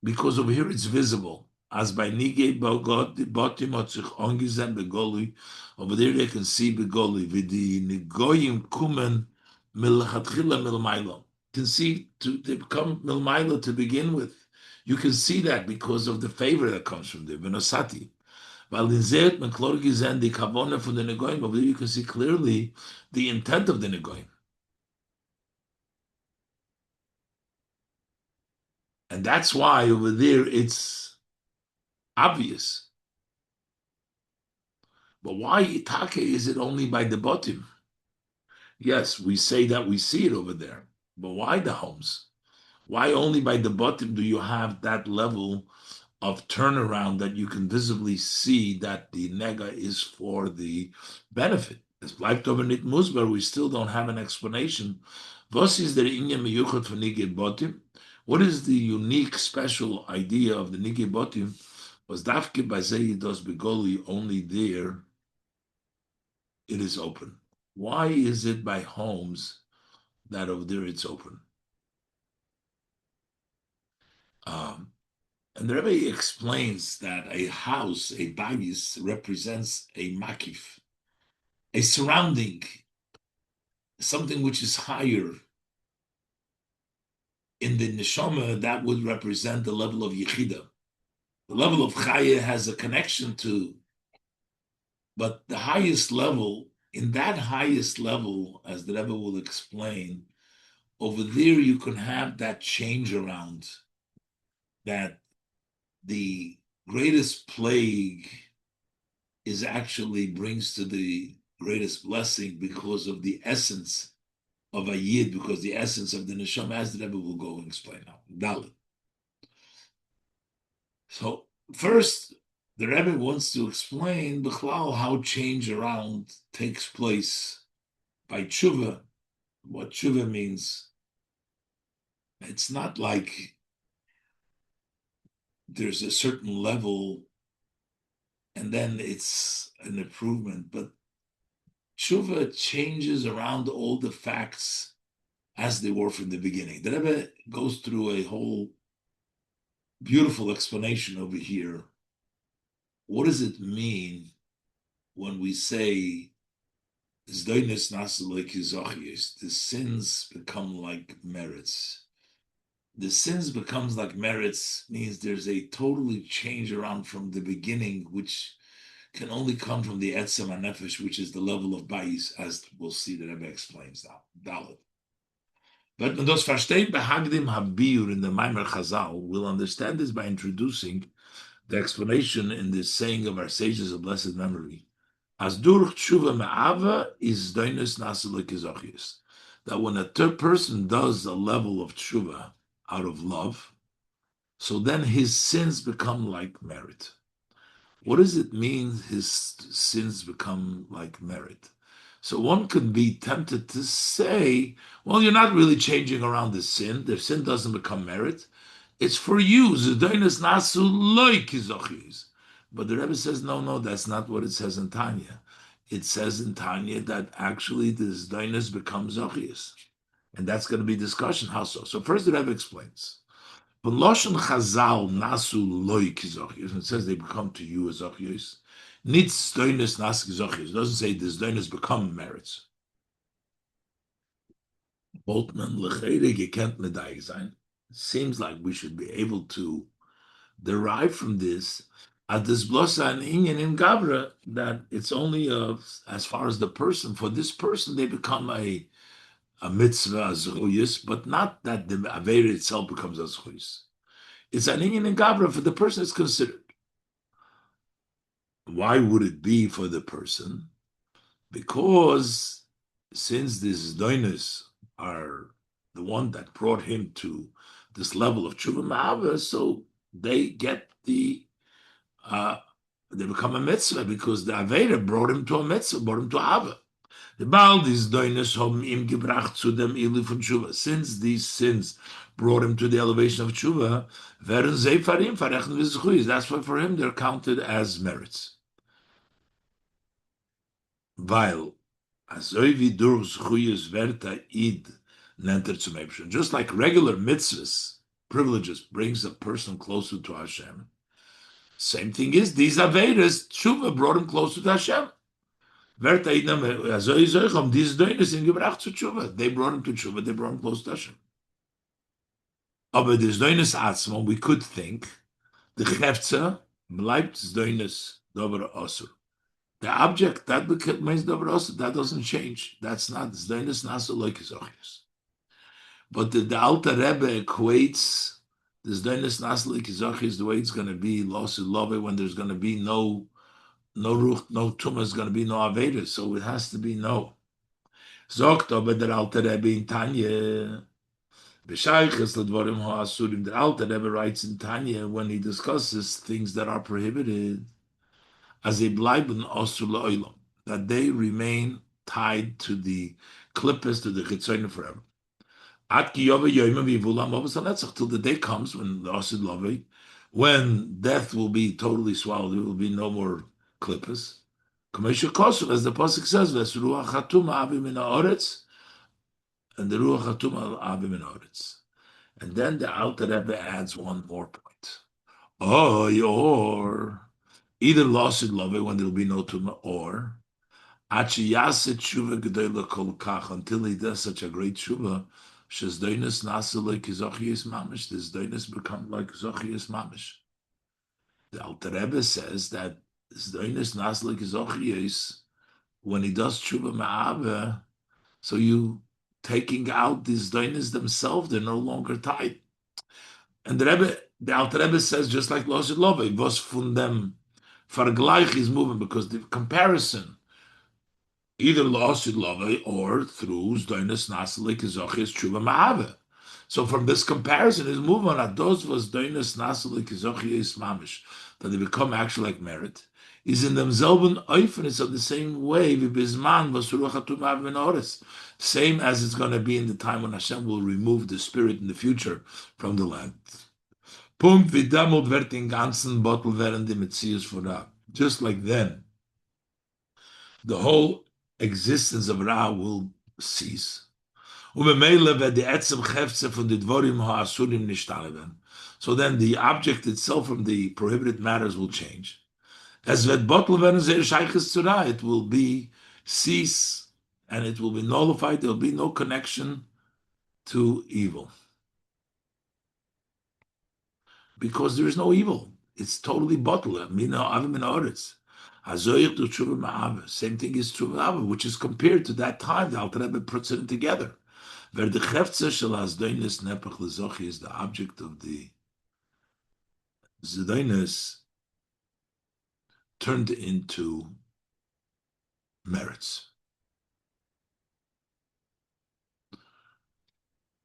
Because over here it's visible. As by Nige Botim Otzich Ongizen Begoli, over there they can see Begoli, Vidi Nigoyim Kumen Milchatchila Milmailo. can see they become milmaila to begin with. You can see that because of the favor that comes from the Venosati. While in Zet Meklorgi and the Kavona from the Negoim, over there you can see clearly the intent of the Negoim. And that's why over there it's obvious. But why Itake is it only by the bottom? Yes, we say that we see it over there. But why the homes? Why only by the bottom do you have that level of turnaround that you can visibly see that the nega is for the benefit? As bleibt aber nicht musbar, we still don't have an explanation. Was is der inyan meyuchat for nige botim? What is the unique, special idea of the nige botim? Was dafke by zeyidos begoli only there? It is open. Why is it by homes that over there it's open? And the Rebbe explains that a house, a bayis, represents a makif, a surrounding, something which is higher. In the neshama, that would represent the level of yichida. The level of chaya has a connection to, but the highest level, in that highest level, as the Rebbe will explain, over there you can have that change around, that the greatest plague is actually brings to the greatest blessing because of the essence of a yid, because the essence of the neshama, as the Rebbe will go and explain now. Dalit. So first, the Rebbe wants to explain b'chlal how change around takes place by teshuvah. What teshuvah means. It's not like there's a certain level and then it's an improvement, but teshuvah changes around all the facts as they were from the beginning. The Rebbe goes through a whole beautiful explanation over here. What does it mean when we say the sins become like merits? The sins becomes like merits means there's a totally change around from the beginning, which can only come from the etzem hanefesh, which is the level of bayis, as we'll see the Rebbe explains now. Dalit. But when those versteht bei Hagdim Habir in the Maimer Chazal, we'll understand this by introducing the explanation in this saying of our sages of blessed memory. As durch tshuva me'ava is doinus nasa lekizochius. That when a third person does a level of tshuva out of love, so then his sins become like merit. What does it mean his sins become like merit? So one could be tempted to say, well, you're not really changing around the sin. The sin doesn't become merit. It's for you. Zedainas nasu loy kizochis. But the Rebbe says, no, that's not what it says in Tanya. It says in Tanya that actually the Zedainas becomes zochis. And that's going to be discussion. How so? So first the Rebbe explains. When Loshen Chazal nasu loy kizochis, it says they become to you as zochis. Nitz doinus nas kizochis. It doesn't say this doinus become merits. Boltman lechere gekent medayik sein. Seems like we should be able to derive from this at this blosa and inyan in gavra that it's only as far as the person. For this person, they become a mitzvah azchuyis, but not that the avera itself becomes azchuyis. It's an inyan in gavra for the person it's considered. Why would it be for the person? Because since these doinus are the one that brought him to this level of tshuva ma'ava, so they get they become a mitzvah because the aveda brought him to a mitzvah, brought him to ava. The bald is doinus hom im gebracht zu dem ilu von tshuva. Since these sins brought him to the elevation of tshuva, werden ze farim farechnen v'zchuyis. That's why for him they're counted as merits. Weil azoivi durch zchuyis verta id nenter zum Eibshen. Just like regular mitzvahs, privileges, brings a person closer to Hashem. Same thing is, these Avedas, Tshuva brought him closer to Hashem. Verta id these doinus in gebracht zu Tshuva. They brought him to Tshuva, they brought him close to Hashem. Aber the Zdoinus Atzma, we could think, the Chefza bleibt Zdoinus Dober Osur. The object that means Dober Osur, that doesn't change. That's not Zdoinus Nasu like Zochius. But the Alter Rebbe equates the Zdoinus Nasu like Zochius the way it's going to be Losu Love when there's going to be no Ruch, no Tumah, is going to be no Aveda. So it has to be no. Zogt aber der Alter Rebbe in Tanya. B'shayches l'dvarim ha'asurim. The Alter Rebbe writes in Tanya when he discusses things that are prohibited, as a bleiben osur la'olam, that they remain tied to the klippos, to the chitzonim forever. At ki yova yoyim v'yivulam avos ha'netzach, till the day comes when the osur lavi, when death will be totally swallowed, there will be no more klippos. Kamesha kosur, as the pasuk says, v'esruach hatuma avim min ha'oretz, and the ruach hatuma avim min ha'oretz. And then the Alter Rebbe adds one more point. Oh, or either lost in love when there will be no tumah, or achiyaset tshuva gedela kol kach, until he does such a great tshuva, shezdoinus nasa like zochius mamish. This doinus become like zochius mamish. The Alter Rebbe says that zdoinus nasa like zochius, when he does tshuva ma'ave, so you taking out these doinus themselves, they're no longer tied. And the Alter Rebbe says, just like Losid Love, was from them Fargleich is moving, because the comparison, either Losid Love or through Zdoinus Nasalik Zochis Tshuva Ma'ave. So from this comparison, his movement at those was Zdoinus Nasalik Zochis Mamish, that they become actually like merit, is in themselves oifenis of the same way, Vibizman was Ruchatum ben Ores, same as it's going to be in the time when Hashem will remove the spirit in the future from the land. Punkt wie damals wird den ganzen Bottle werden die Metzius vorab. Just like then, the whole existence of Ra will cease. Ubemele wird die Etzem Chefze von den Dvorim ha'asurim nicht werden. So then the object itself from the prohibited matters will change. Es wird Bottle werden sehr Sheiches zu Ra. It will be cease and it will be nullified. There will be no connection to evil. Because there is no evil. It's totally bottled. Same thing is true of which is compared to that time. The Alter Rebbe puts it together. Where the chefze shel hasdoinus nepech lezochi is the object of the zedoinus turned into merits.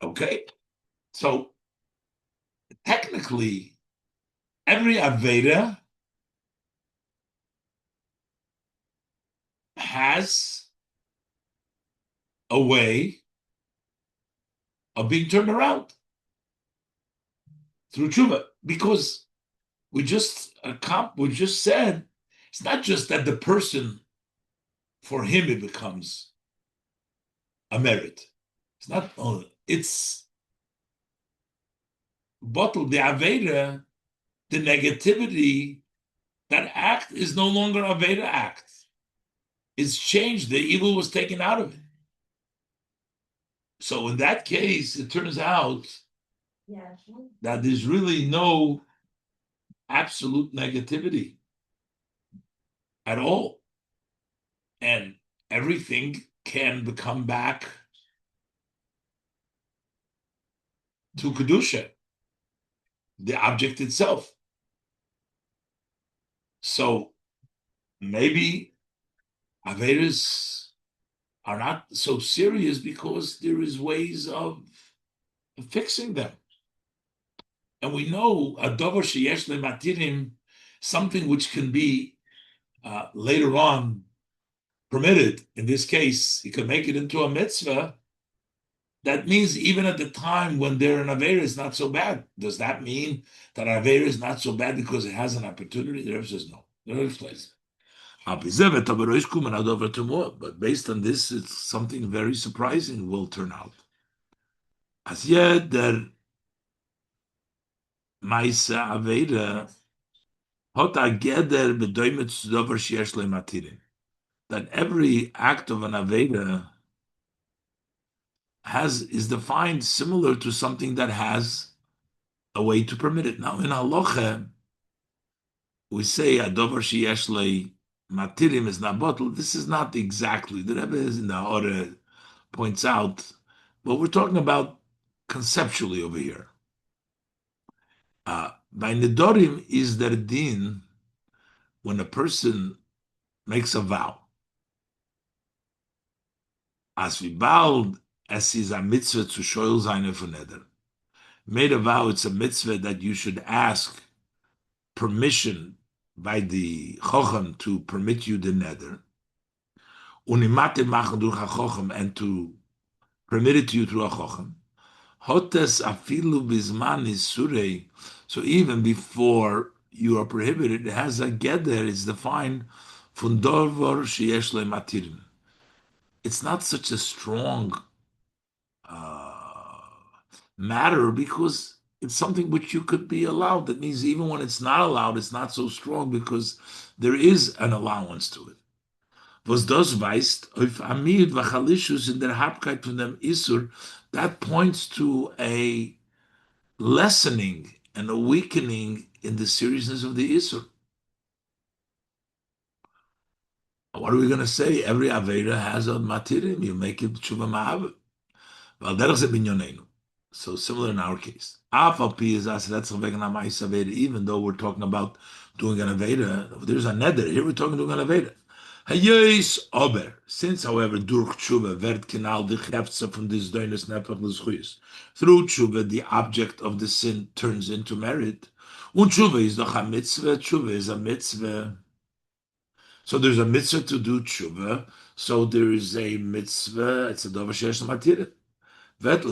Okay, so technically, every Aveda has a way of being turned around through tshuva, because we just said it's not just that the person, for him it becomes a merit. It's not only, it's bottled the Aveda, the negativity, that act is no longer Aveda act. It's changed. The evil was taken out of it. So in that case, it turns out that there's really no absolute negativity at all. And everything can become back to Kedusha, the object itself. So maybe Avedas are not so serious because there is ways of fixing them. And we know a dover sheyesh lematirim, something which can be later on permitted. In this case, he can make it into a mitzvah. That means even at the time when they're in Avera, it's not so bad. Does that mean that Avera is not so bad because it has an opportunity? The Rebbe says no. The Rebbe explains. But based on this, it's something very surprising will turn out. As yet, der Maisa Aveda hot a geder bedoimet zu dover sheyesh lematirim. That every act of an Aveda is defined similar to something that has a way to permit it. Now, in halacha, we say adover sheyesh le matirim is not bottled. This is not exactly the Rebbe is in the order points out, but we're talking about conceptually over here. By nedorim is der din when a person makes a vow. As we bald as is a mitzvah to shoyl seine von neder. Made a vow, it's a mitzvah that you should ask permission by the chochem to permit you the neder. Unimate machen durch a chochem, and to permit it to you through a chochem. Hotes afilu bisman is surei. So even before you are prohibited, it has a geder. It's defined von dorvor sheyesh le matirim. It's not such a strong matter because it's something which you could be allowed. That means even when it's not allowed, it's not so strong because there is an allowance to it. Was das weist, auf Amid v'chalishus in der Habkeit von dem Isur, that points to a lessening and a weakening in the seriousness of the Isur. What are we going to say? Every Avera has a matirim. You make it teshuvah ma'av. Well, derech ze binyoneinu. So similar in our case. Even though we're talking about doing an Aveda, there's a neder. Here we're talking doing an Aveda. Since, however, durch teshuvah werd kinal the hefza from this doinus nepach l'zchuyis. Through teshuvah, the object of the sin turns into merit. Und teshuvah is doch a mitzvah. Teshuvah is a mitzvah. So there's a mitzvah to do teshuvah. So there is a mitzvah. It's a dover sheyesh l'matirit. That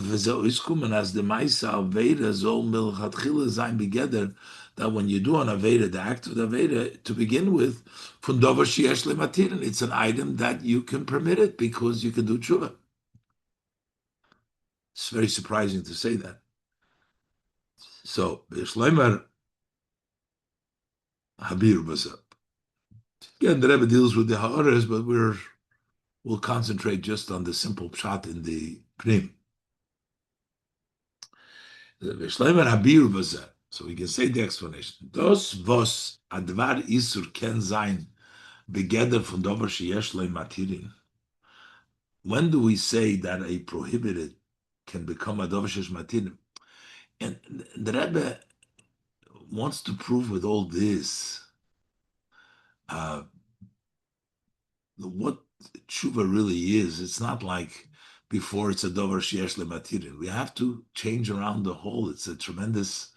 when you do an Aveda, the act of the Aveda, to begin with, it's an item that you can permit it because you can do teshuvah. It's very surprising to say that. So, Shleimer Habir Bazab. Again, the Rebbe deals with the ha'aras, but we'll concentrate just on the simple pshat in the pnim. So we can say the explanation. Das was advar isur ken sein begeder von dover sheyesh le matirin. When do we say that a prohibited can become a dover sheyesh matirin? And the Rebbe wants to prove with all this what teshuvah really is. It's not like before it's a dover sheyesh lematirin. We have to change around the whole. It's a tremendous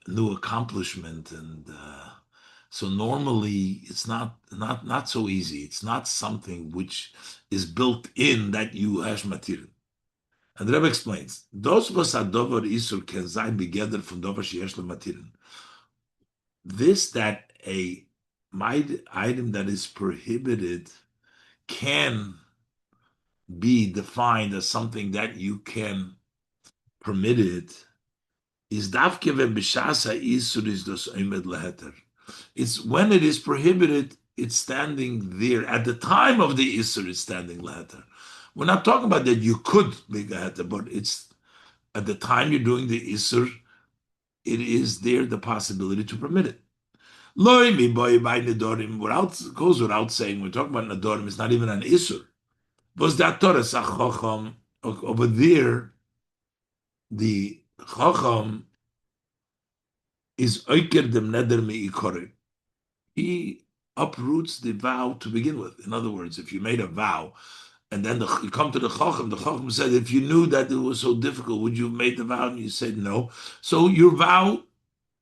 new accomplishment, and so normally it's not so easy. It's not something which is built in that you hash matirin. And the Rebbe explains, "Dos was a dover isur ken sein begeder from dover sheyesh lematirin." This that a item that is prohibited can be defined as something that you can permit it is davke b'shasa isur is dos omed leheter. It's when it is prohibited, it's standing there. At the time of the isur, it's standing leheter. We're not talking about that you could make a heter, but it's at the time you're doing the isur, it is there the possibility to permit it. Goes without saying, we're talking about nedorim, it's not even an isur. Was that Torah sachacham over there? The chacham is oiker dem neder meikorim. He uproots the vow to begin with. In other words, if you made a vow and then you come to the chacham said, if you knew that it was so difficult, would you have made the vow? And you said no. So your vow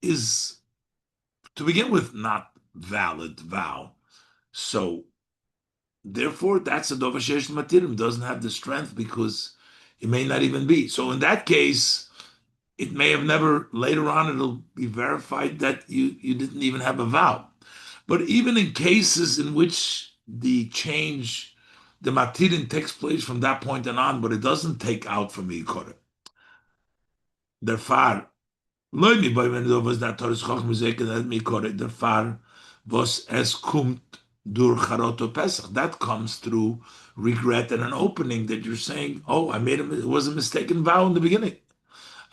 is, to begin with, not valid vow. So therefore, that's a dover sheyesh matirim, doesn't have the strength because it may not even be. So in that case, it may have never, later on, it'll be verified that you didn't even have a vow. But even in cases in which the change, the matirin takes place from that point on, but it doesn't take out from the yikorim. Therefore, loy mi boy when it was that Torah schach muzek that mi yikorim. Therefore, was es kumt dur charoto pesach. That comes through regret and an opening that you're saying, oh, it was a mistaken vow in the beginning.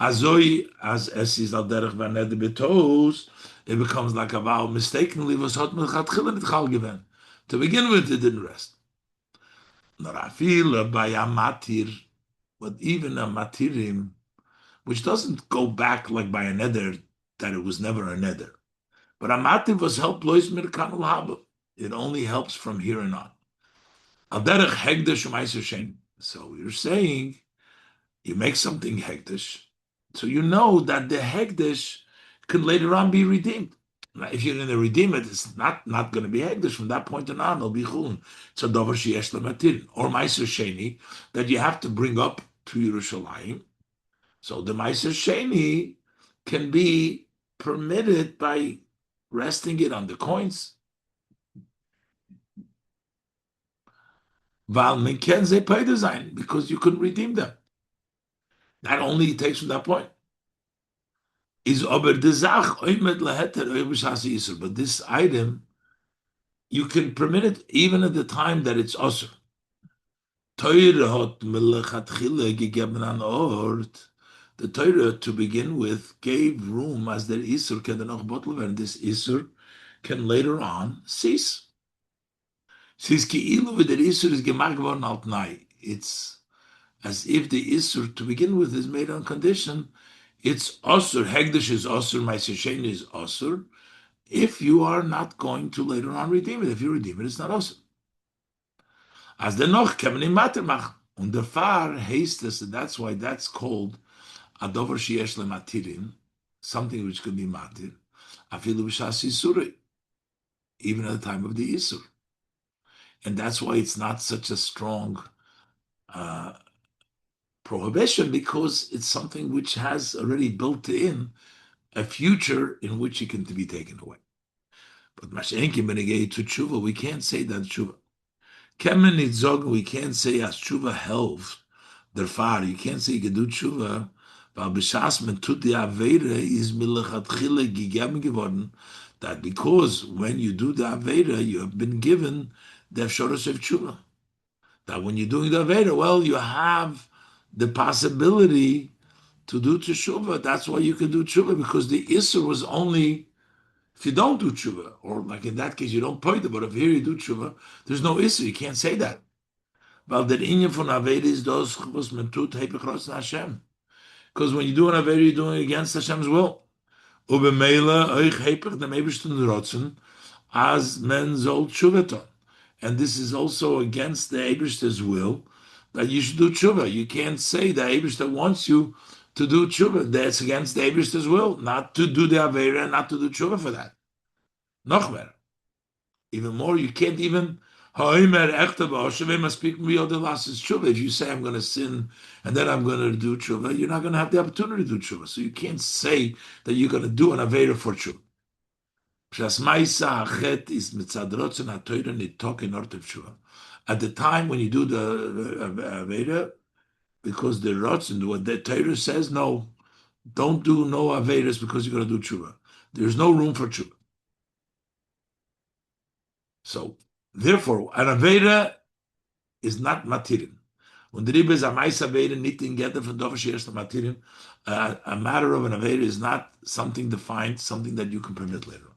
Azoi, as is al derech vaned betos, it becomes like a vow mistakenly was hot mechatchila nitchal given. To begin with, it didn't rest. Narafil by a matir, but even a matirim, which doesn't go back like by a neder, that it was never a neder. But a matir was help lois mirkanul haba. It only helps from here and on. Al derech hegdesh u'maiser shem. So you're saying you make something hegdesh, so you know that the hegdesh could later on be redeemed. Now, if you're going to redeem it, it's not going to be hegdesh from that point on. It'll be chulun. It's a davar sheyesh lematir or meiser sheni that you have to bring up to Yerushalayim. So the meiser sheni can be permitted by resting it on the coins. Val minken ze pay design because you couldn't redeem them. That only takes from that point. Is aber de Sach oimet laheter oibishasi isur. But this item, you can permit it even at the time that it's osur. Torah hot melechatchile gegeben an ort. The Torah, to begin with, gave room as der isur can noch bottle, and this isur can later on cease. Sis ki ilu with der isur is gemacht geworden alt nai. It's as if the isur to begin with is made on condition. It's osur. Hegdish is osur. Ma'aseh is osur. If you are not going to later on redeem it, if you redeem it, it's not awesome. As dennoch kemen im mater machen. Und der Far heißt es, and that's why that's called a dover sheyesh lematirin, something which could be matir, afilu b'shas isuri, even at the time of the isur. And that's why it's not such a strong prohibition, because it's something which has already built in a future in which it can be taken away. But mashenki benegei to teshuvah, we can't say that teshuvah. Kemen nitzog, we can't say as teshuvah helps der far. You can't say you can do teshuvah. Weil b'shas men tut die avera is milechatchile gegeben geworden. That because when you do the avera, you have been given the efshoros of teshuvah. That when you're doing the avera, well, you have the possibility to do teshuvah. That's why you can do teshuvah, because the isur was only if you don't do teshuvah, or like in that case, you don't poida, but if here you do teshuvah, there's no issue. You can't say that. Weil der Inyan von Aveda is those was man tut hepechros Hashem. Because when you do an Aveda, you're doing it against Hashem's will. Ubemela euch hepech dem Ebersten rotzen as men soll teshuvah. And this is also against the Ebersten's will that you should do teshuvah. You can't say the Ebersten wants you to do teshuvah. That's against the Ebersten's will, not to do the Aveda and not to do teshuvah for that. Noch mehr. Even more, you can't even if you say I'm going to sin and then I'm going to do teshuvah, you're not going to have the opportunity to do teshuvah. So you can't say that you're going to do an avera for teshuvah. At the time when you do the avera, because the rotzen, what the Torah says, no, don't do no averas because you're going to do teshuvah. There's no room for teshuvah. So, therefore, an Aveda is not matirin. When the Rebbe is a mais Aveda, nicht in Geder von Dover Sheesh matirin, a matter of an Aveda is not something defined, something that you can permit later on.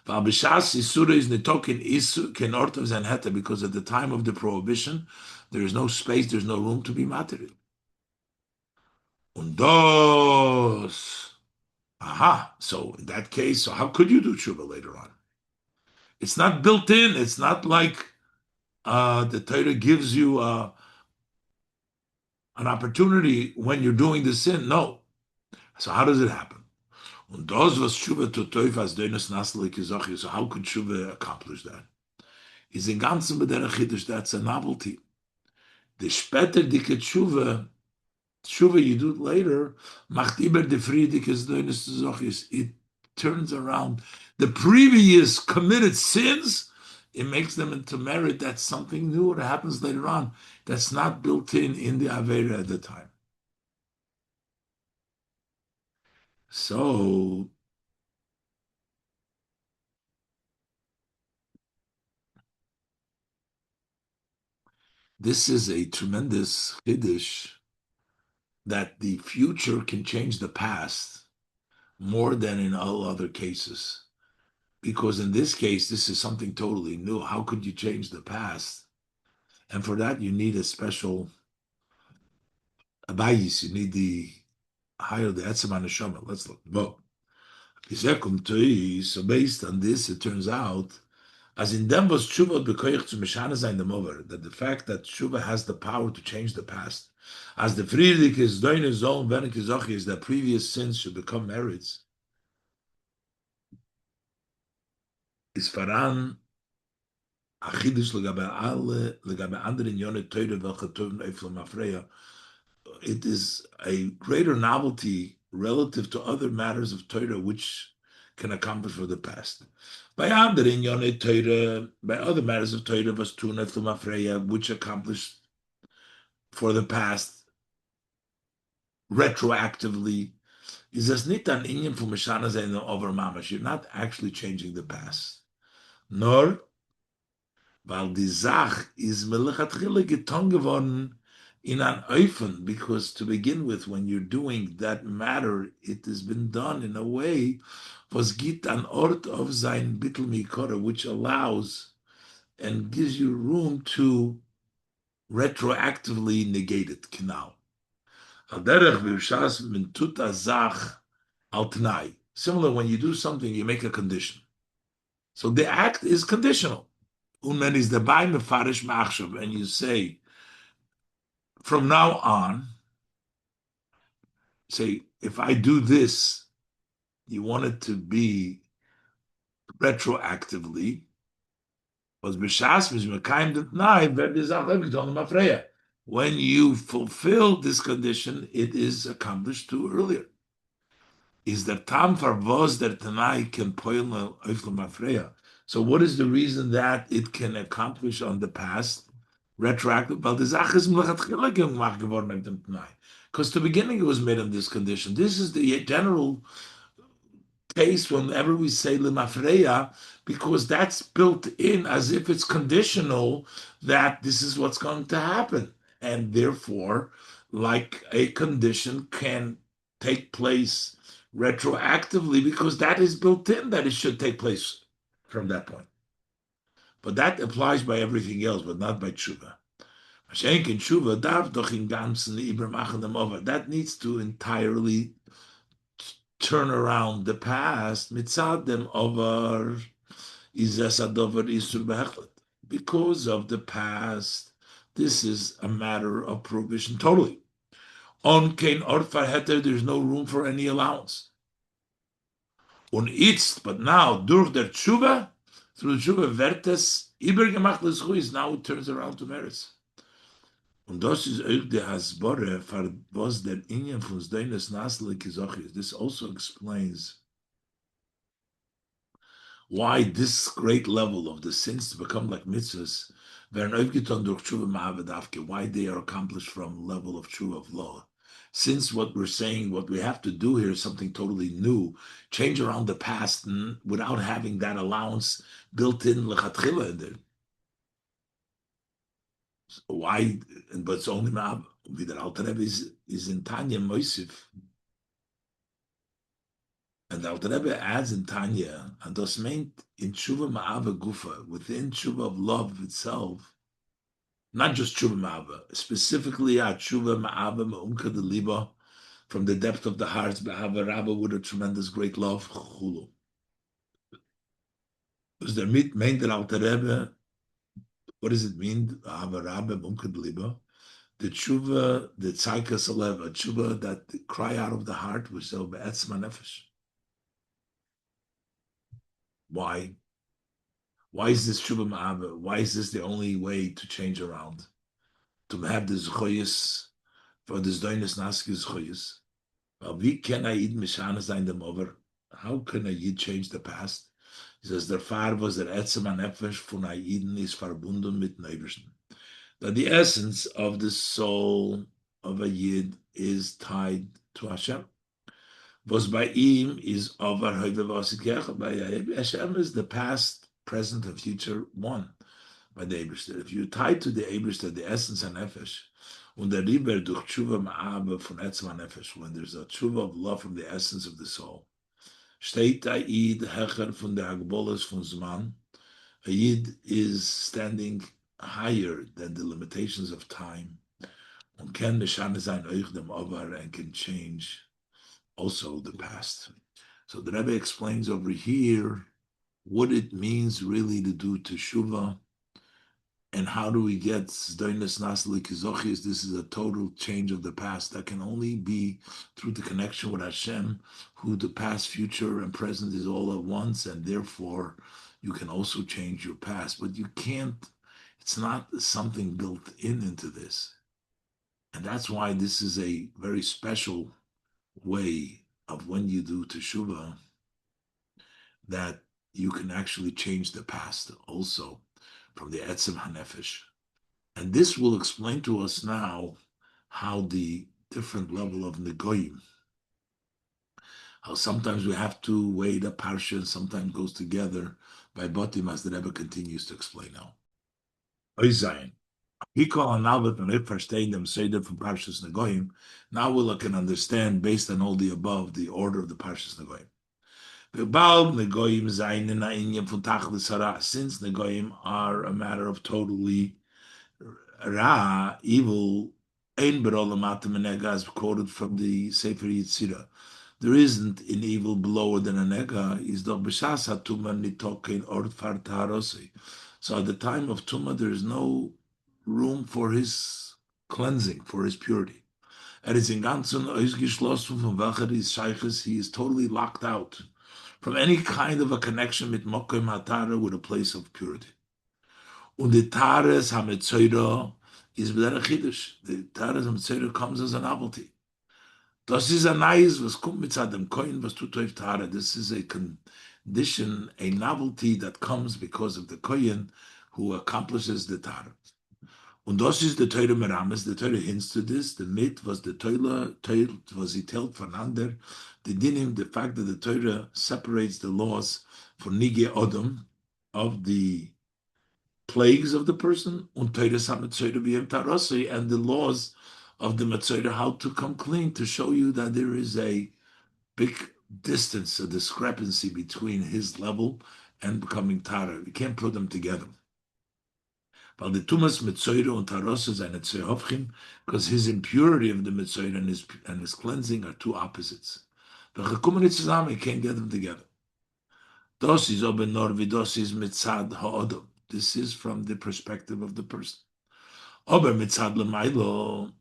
Val b'shas isura is netokin isu ken ortav zan heta, because at the time of the prohibition, there is no space, there's no room to be matirin. Und dos. Aha. So in that case, so how could you do tshuva later on? It's not built in. It's not like the Torah gives you an opportunity when you're doing the sin. No. So how does it happen? Und das was tshuva to toifas deines nasle kizochi. So how could tshuva accomplish that? Is in ganzen mit der chiddush, that's a novelty. The später dike tshuva you do it later, macht iber de friedikes deines zochis. It turns around the previous committed sins. It makes them into merit. That's something new that happens later on. That's not built in the Avera at the time. So this is a tremendous Hiddush that the future can change the past more than in all other cases. Because in this case, this is something totally new. How could you change the past? And for that, you need a special abayis. You need the higher the etzem neshama. Let's look. So based on this, it turns out, as in them was teshuvah bekoich to mishana zayin the mover, that the fact that teshuvah has the power to change the past, as the friedik is doin his own venik is that previous sins should become merits, is faran achidus legabe andere yone teure welche teuren eifel mafreya. It is a greater novelty relative to other matters of Torah which can accomplish for the past. By other matters of Torah, which accomplished for the past retroactively, is as nit an inyan from Mishana Zayin over Mamash. You're not actually changing the past. Nor, weil die Sach is melichatchile getan geworden in an Eufen, because to begin with, when you're doing that matter, it has been done in a way was git an ort of sein bittel mikora, which allows and gives you room to retroactively negate it. Kinau. Similar, when you do something, you make a condition. So the act is conditional. And is the by mefarish machshav, and you say, from now on, say, if I do this, you want it to be retroactively. When you fulfill this condition, it is accomplished too earlier. Is the tam farvos der tanai can poil mafreya? So what is the reason that it can accomplish on the past retroactive? Because to beginning it was made on this condition. This is the general case whenever we say lemafreya, because that's built in as if it's conditional that this is what's going to happen. And therefore, like a condition can take place retroactively because that is built in that it should take place from that point. But that applies by everything else, but not by teshuvah. That needs to entirely turn around the past. Because of the past, this is a matter of prohibition totally. On kein orfar heter, there's no room for any allowance. But now, durch der teshuvah, through the teshuvah, vertes übergemacht l'schuis, now it turns around to merits. Und das ist auch die Hasbore, für was der Inyan von Zdeines Nasle Kizochis. This also explains why this great level of the sins to become like mitzvahs, why they are accomplished from level of teshuvah of law. Since what we're saying, what we have to do here is something totally new, change around the past without having that allowance built in lechatchila in there. So why? But it's only ma'av. The Alter Rebbe is in Tanya Moisif. And the Alter Rebbe adds in Tanya, and das meant in teshuvah ma'ava gufa, within teshuvah of love itself, not just teshuvah ma'ava, specifically teshuvah ma'ava ma'umka de liba, from the depth of the heart, b'hava rabba with a tremendous great love, chulu. Does there mean the Alter Rebbe? What does it mean? B'hava rabba ma'umka de liba. The teshuvah, the tzaikas alev, a teshuvah that cry out of the heart, which is be'etzma nefesh. Why? Why is this teshuvah ma'ava? Why is this the only way to change around? To have this zchoyis, for this doinus naski zchoyis. Well, wie can I eat mishana sein dem over? How can a yid change the past? He says, der Far was der etzem nefesh von a yidin is verbunden mit neibischen. That the essence of the soul of a yid is tied to Hashem. Was by him is over by Hashem is the past, present, and future one. by the Eibishter. If you tie to the Eibishter the essence and nefesh, und der Riber durch teshuvah ma'abe von etzem nefesh, when there's a teshuvah of love from the essence of the soul, steht da Yid hecher von der Agbolas von Zman. A Yid is standing higher than the limitations of time, and can mishane sein euch dem Ovar, and can change also the past. So the Rebbe explains over here what it means really to do teshuvah, and how do we get Zdoinus Nasli Kizochis? This is a total change of the past that can only be through the connection with Hashem, who the past, future, and present is all at once, and therefore you can also change your past. But you can't, it's not something built into this. And that's why this is a very special way of when you do teshuvah, that you can actually change the past also from the etzem hanefesh. And this will explain to us now how the different level of negoim, how sometimes we have to wait a parsha and sometimes goes together by botim, as the Rebbe continues to explain now. Oizayin. He call an Albert and if verstehen them say that from Parshas Negoim. Now we can understand based on all the above the order of the Parshas Negoim. Since Negoim are a matter of totally Ra, evil, Ein Berolamatim Nega, as quoted from the Sefer Yitzira. There isn't an evil below than a nega. Is doch b'shas hatuma nitokein ort fartarosi. So at the time of tuma, there is no room for his cleansing, for his purity. Is in ganzen ausgeschlossen von welcher is Sichos. He is totally locked out from any kind of a connection with mokem hatara, with a place of purity. Und the tares ha-Metzora is b'derech chiddush. The tares ha-Metzora comes as a novelty. Das ist a nice, was kommt mit dem Kohen, was tut auf Tara. This is a condition, a novelty that comes because of the Kohen who accomplishes the Tara. Und das ist the Torah Merames. The Torah hints to this. The myth was the Torah was it held voneinander. The dinim, the fact that the Torah separates the laws for nega Odom of the plagues of the person, und Torah ha-Metzora b'yem tarosei, and the laws of the Metzora, how to come clean, to show you that there is a big distance, a discrepancy between his level and becoming Tara. You can't put them together. Weil the Tumas Metzora and Tarosa seine zwei Hofchim, because his impurity of the Metzora and his cleansing are two opposites. Welche kommen nicht zusammen, you can't get them together. Das ist aber nur wie das ist mitzad ha'odom. This is from the perspective of the person. Aber mitzad l'maylo,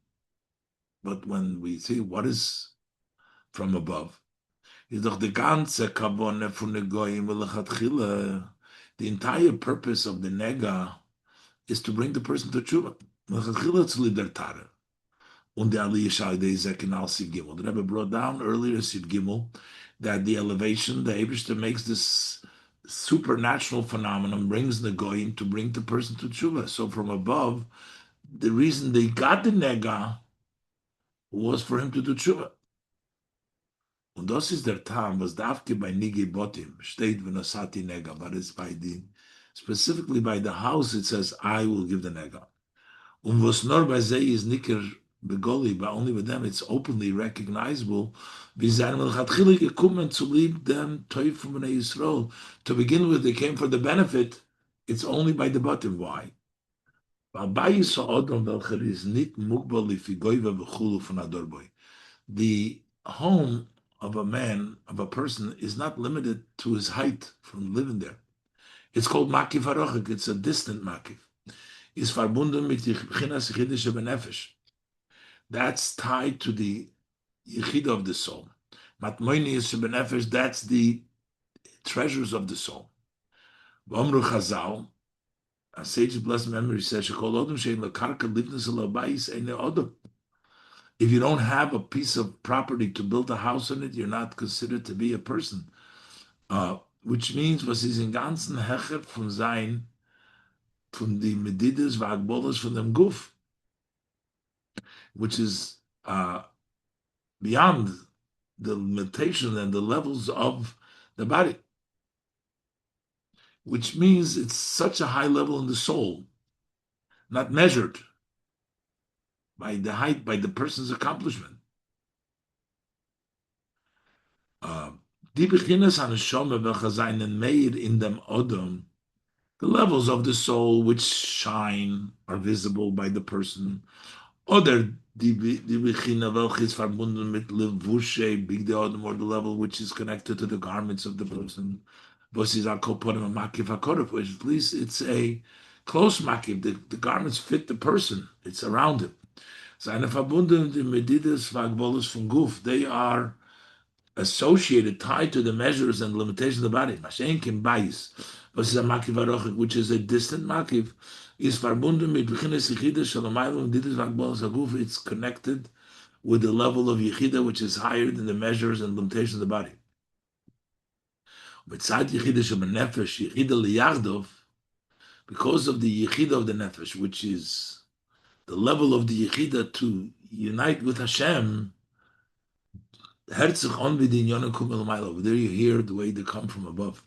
but when we see what is from above, is doch the ganze kabone von negoim v'lechatchila. The entire purpose of the nega is to bring the person to teshuvah. Lechatchila tzli der tara. Und der aliyah shalidei zekin al siv gimel. The Rebbe brought down earlier siv gimel that the elevation, the Eibishter makes this supernatural phenomenon, brings the goyim to bring the person to teshuvah. So from above, the reason they got the nega was for him to do teshuvah. Und das ist der Tam, was dafke bei Nigi Botim steht v'nosati nega, but it's by the, specifically by the house, it says, I will give the nega. Und was nor bei sei is niker begoli, but only with them it's openly recognizable. Wie sein melchatchili gekommen zu lieb them toif from Bnei Yisrael. To begin with, they came for the benefit. It's only by the bottom. Why? The home of a man, of a person, is not limited to his height from living there. It's called makif harochik. It's a distant makif. Is verbunden mit die Bchinas Yichidische Benefesh. That's tied to the Yichida of the soul. Matmoini is Benefesh, that's the treasures of the soul. V'omru Chazal, a sage of blessed memory says, Shekol Odom shein lekarka livnes alabayis eine Odom. If you don't have a piece of property to build a house on it, you're not considered to be a person. Which means, was is in ganzen Hecher von sein, von die Medidas v'agbolas von dem Guf, which is beyond the limitation and the levels of the body. which means it's such a high level in the soul, not measured by the height, by the person's accomplishment. Die beginnes an Neshama welche seinen Meir in dem Odom, the levels of the soul which shine are visible by the person. Oder die Bechina welche is verbunden mit Levushe, big the Odom, or the level which is connected to the garments of the person. Was is a koponim a makif hakorif, which at least it's a close makif. The garments fit the person, it's around him. Seine verbunden die Medidas vagbolos von Guf, they are associated, tied to the measures and limitations of the body. Mashen kim bais, was is a makiv arochik, which is a distant makiv, is verbunden mit beginnes yichida shalomaylo medidas vagbolos aguf. It's connected with the level of yichida, which is higher than the measures and limitations of the body. Mitzad yichida shemanefesh yichida liyardov, because of the yichida of the nefesh, which is the level of the yichida to unite with Hashem. Herzich on vidin yonim kumel ma'ilo. There you hear the way they come from above.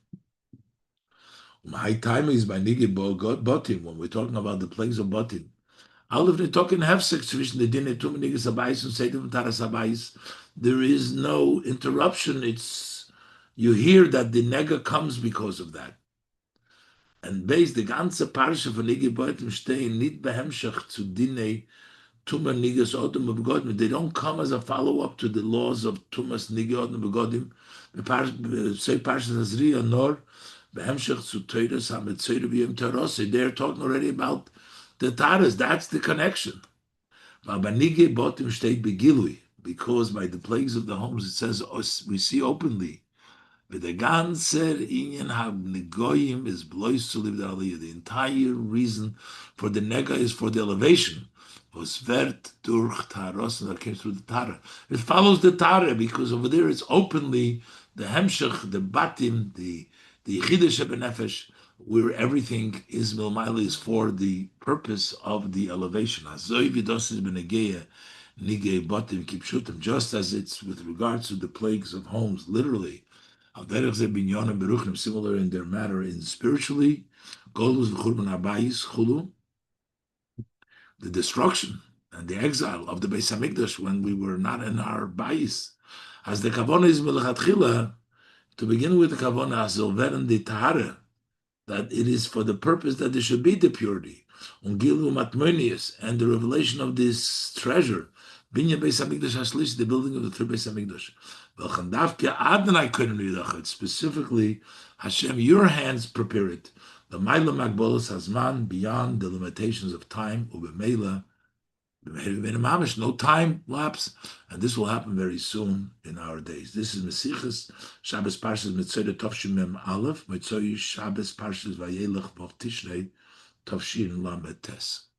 My time is by nega botim, when we're talking about the plagues of botim. All of the talking hefsek zwischen the din etum nigas abayis and seidim taras abayis. There is no interruption. It's, you hear that the nega comes because of that. And based the ganze parsha von nega botim stehen nit behemshach zu dinei Tuma Nigas Odom Begodim. They don't come as a follow-up to the laws of Tumas Nigas Odom Begodim. Say Parshas Azriya nor Behemshech zu Teiras HaMetzora B'Yom Torah. They're talking already about the Taras. That's the connection. Nige Botim Shteit Begilui, because by the plagues of the homes it says we see openly. The ganzer inyan negoyim is blois to live the aliyah. The entire reason for the nega is for the elevation. Was vert durch taros, and that came through the tara. It follows the tara because over there it's openly the hemshech, the batim, the yichidesh benefesh, where everything is milmaila is for the purpose of the elevation. Azoi vidosis benegeya nige batim kipshutim, just as it's with regards to the plagues of homes, literally. Similar in their matter in spiritually, the destruction and the exile of the Beis Hamikdash when we were not in our bayis. As the kavana is melechatchila, to begin with the kavana as the tahara, that it is for the purpose that there should be the purity, ungilu matmonius, and the revelation of this treasure. Binya Beis Hamikdash Hashlish, the building of the third Beis Hamikdash. Specifically, Hashem, your hands prepare it. The Maila Magbolas Hazman, beyond the limitations of time, Ubemela, no time lapse, and this will happen very soon in our days. This is Sichos, Shabbos Parshas Metzora Tovshin Mem Aleph, Metzora Shabbos Parshas Vayelech Bov Tishrei Tovshin Lamed Tes.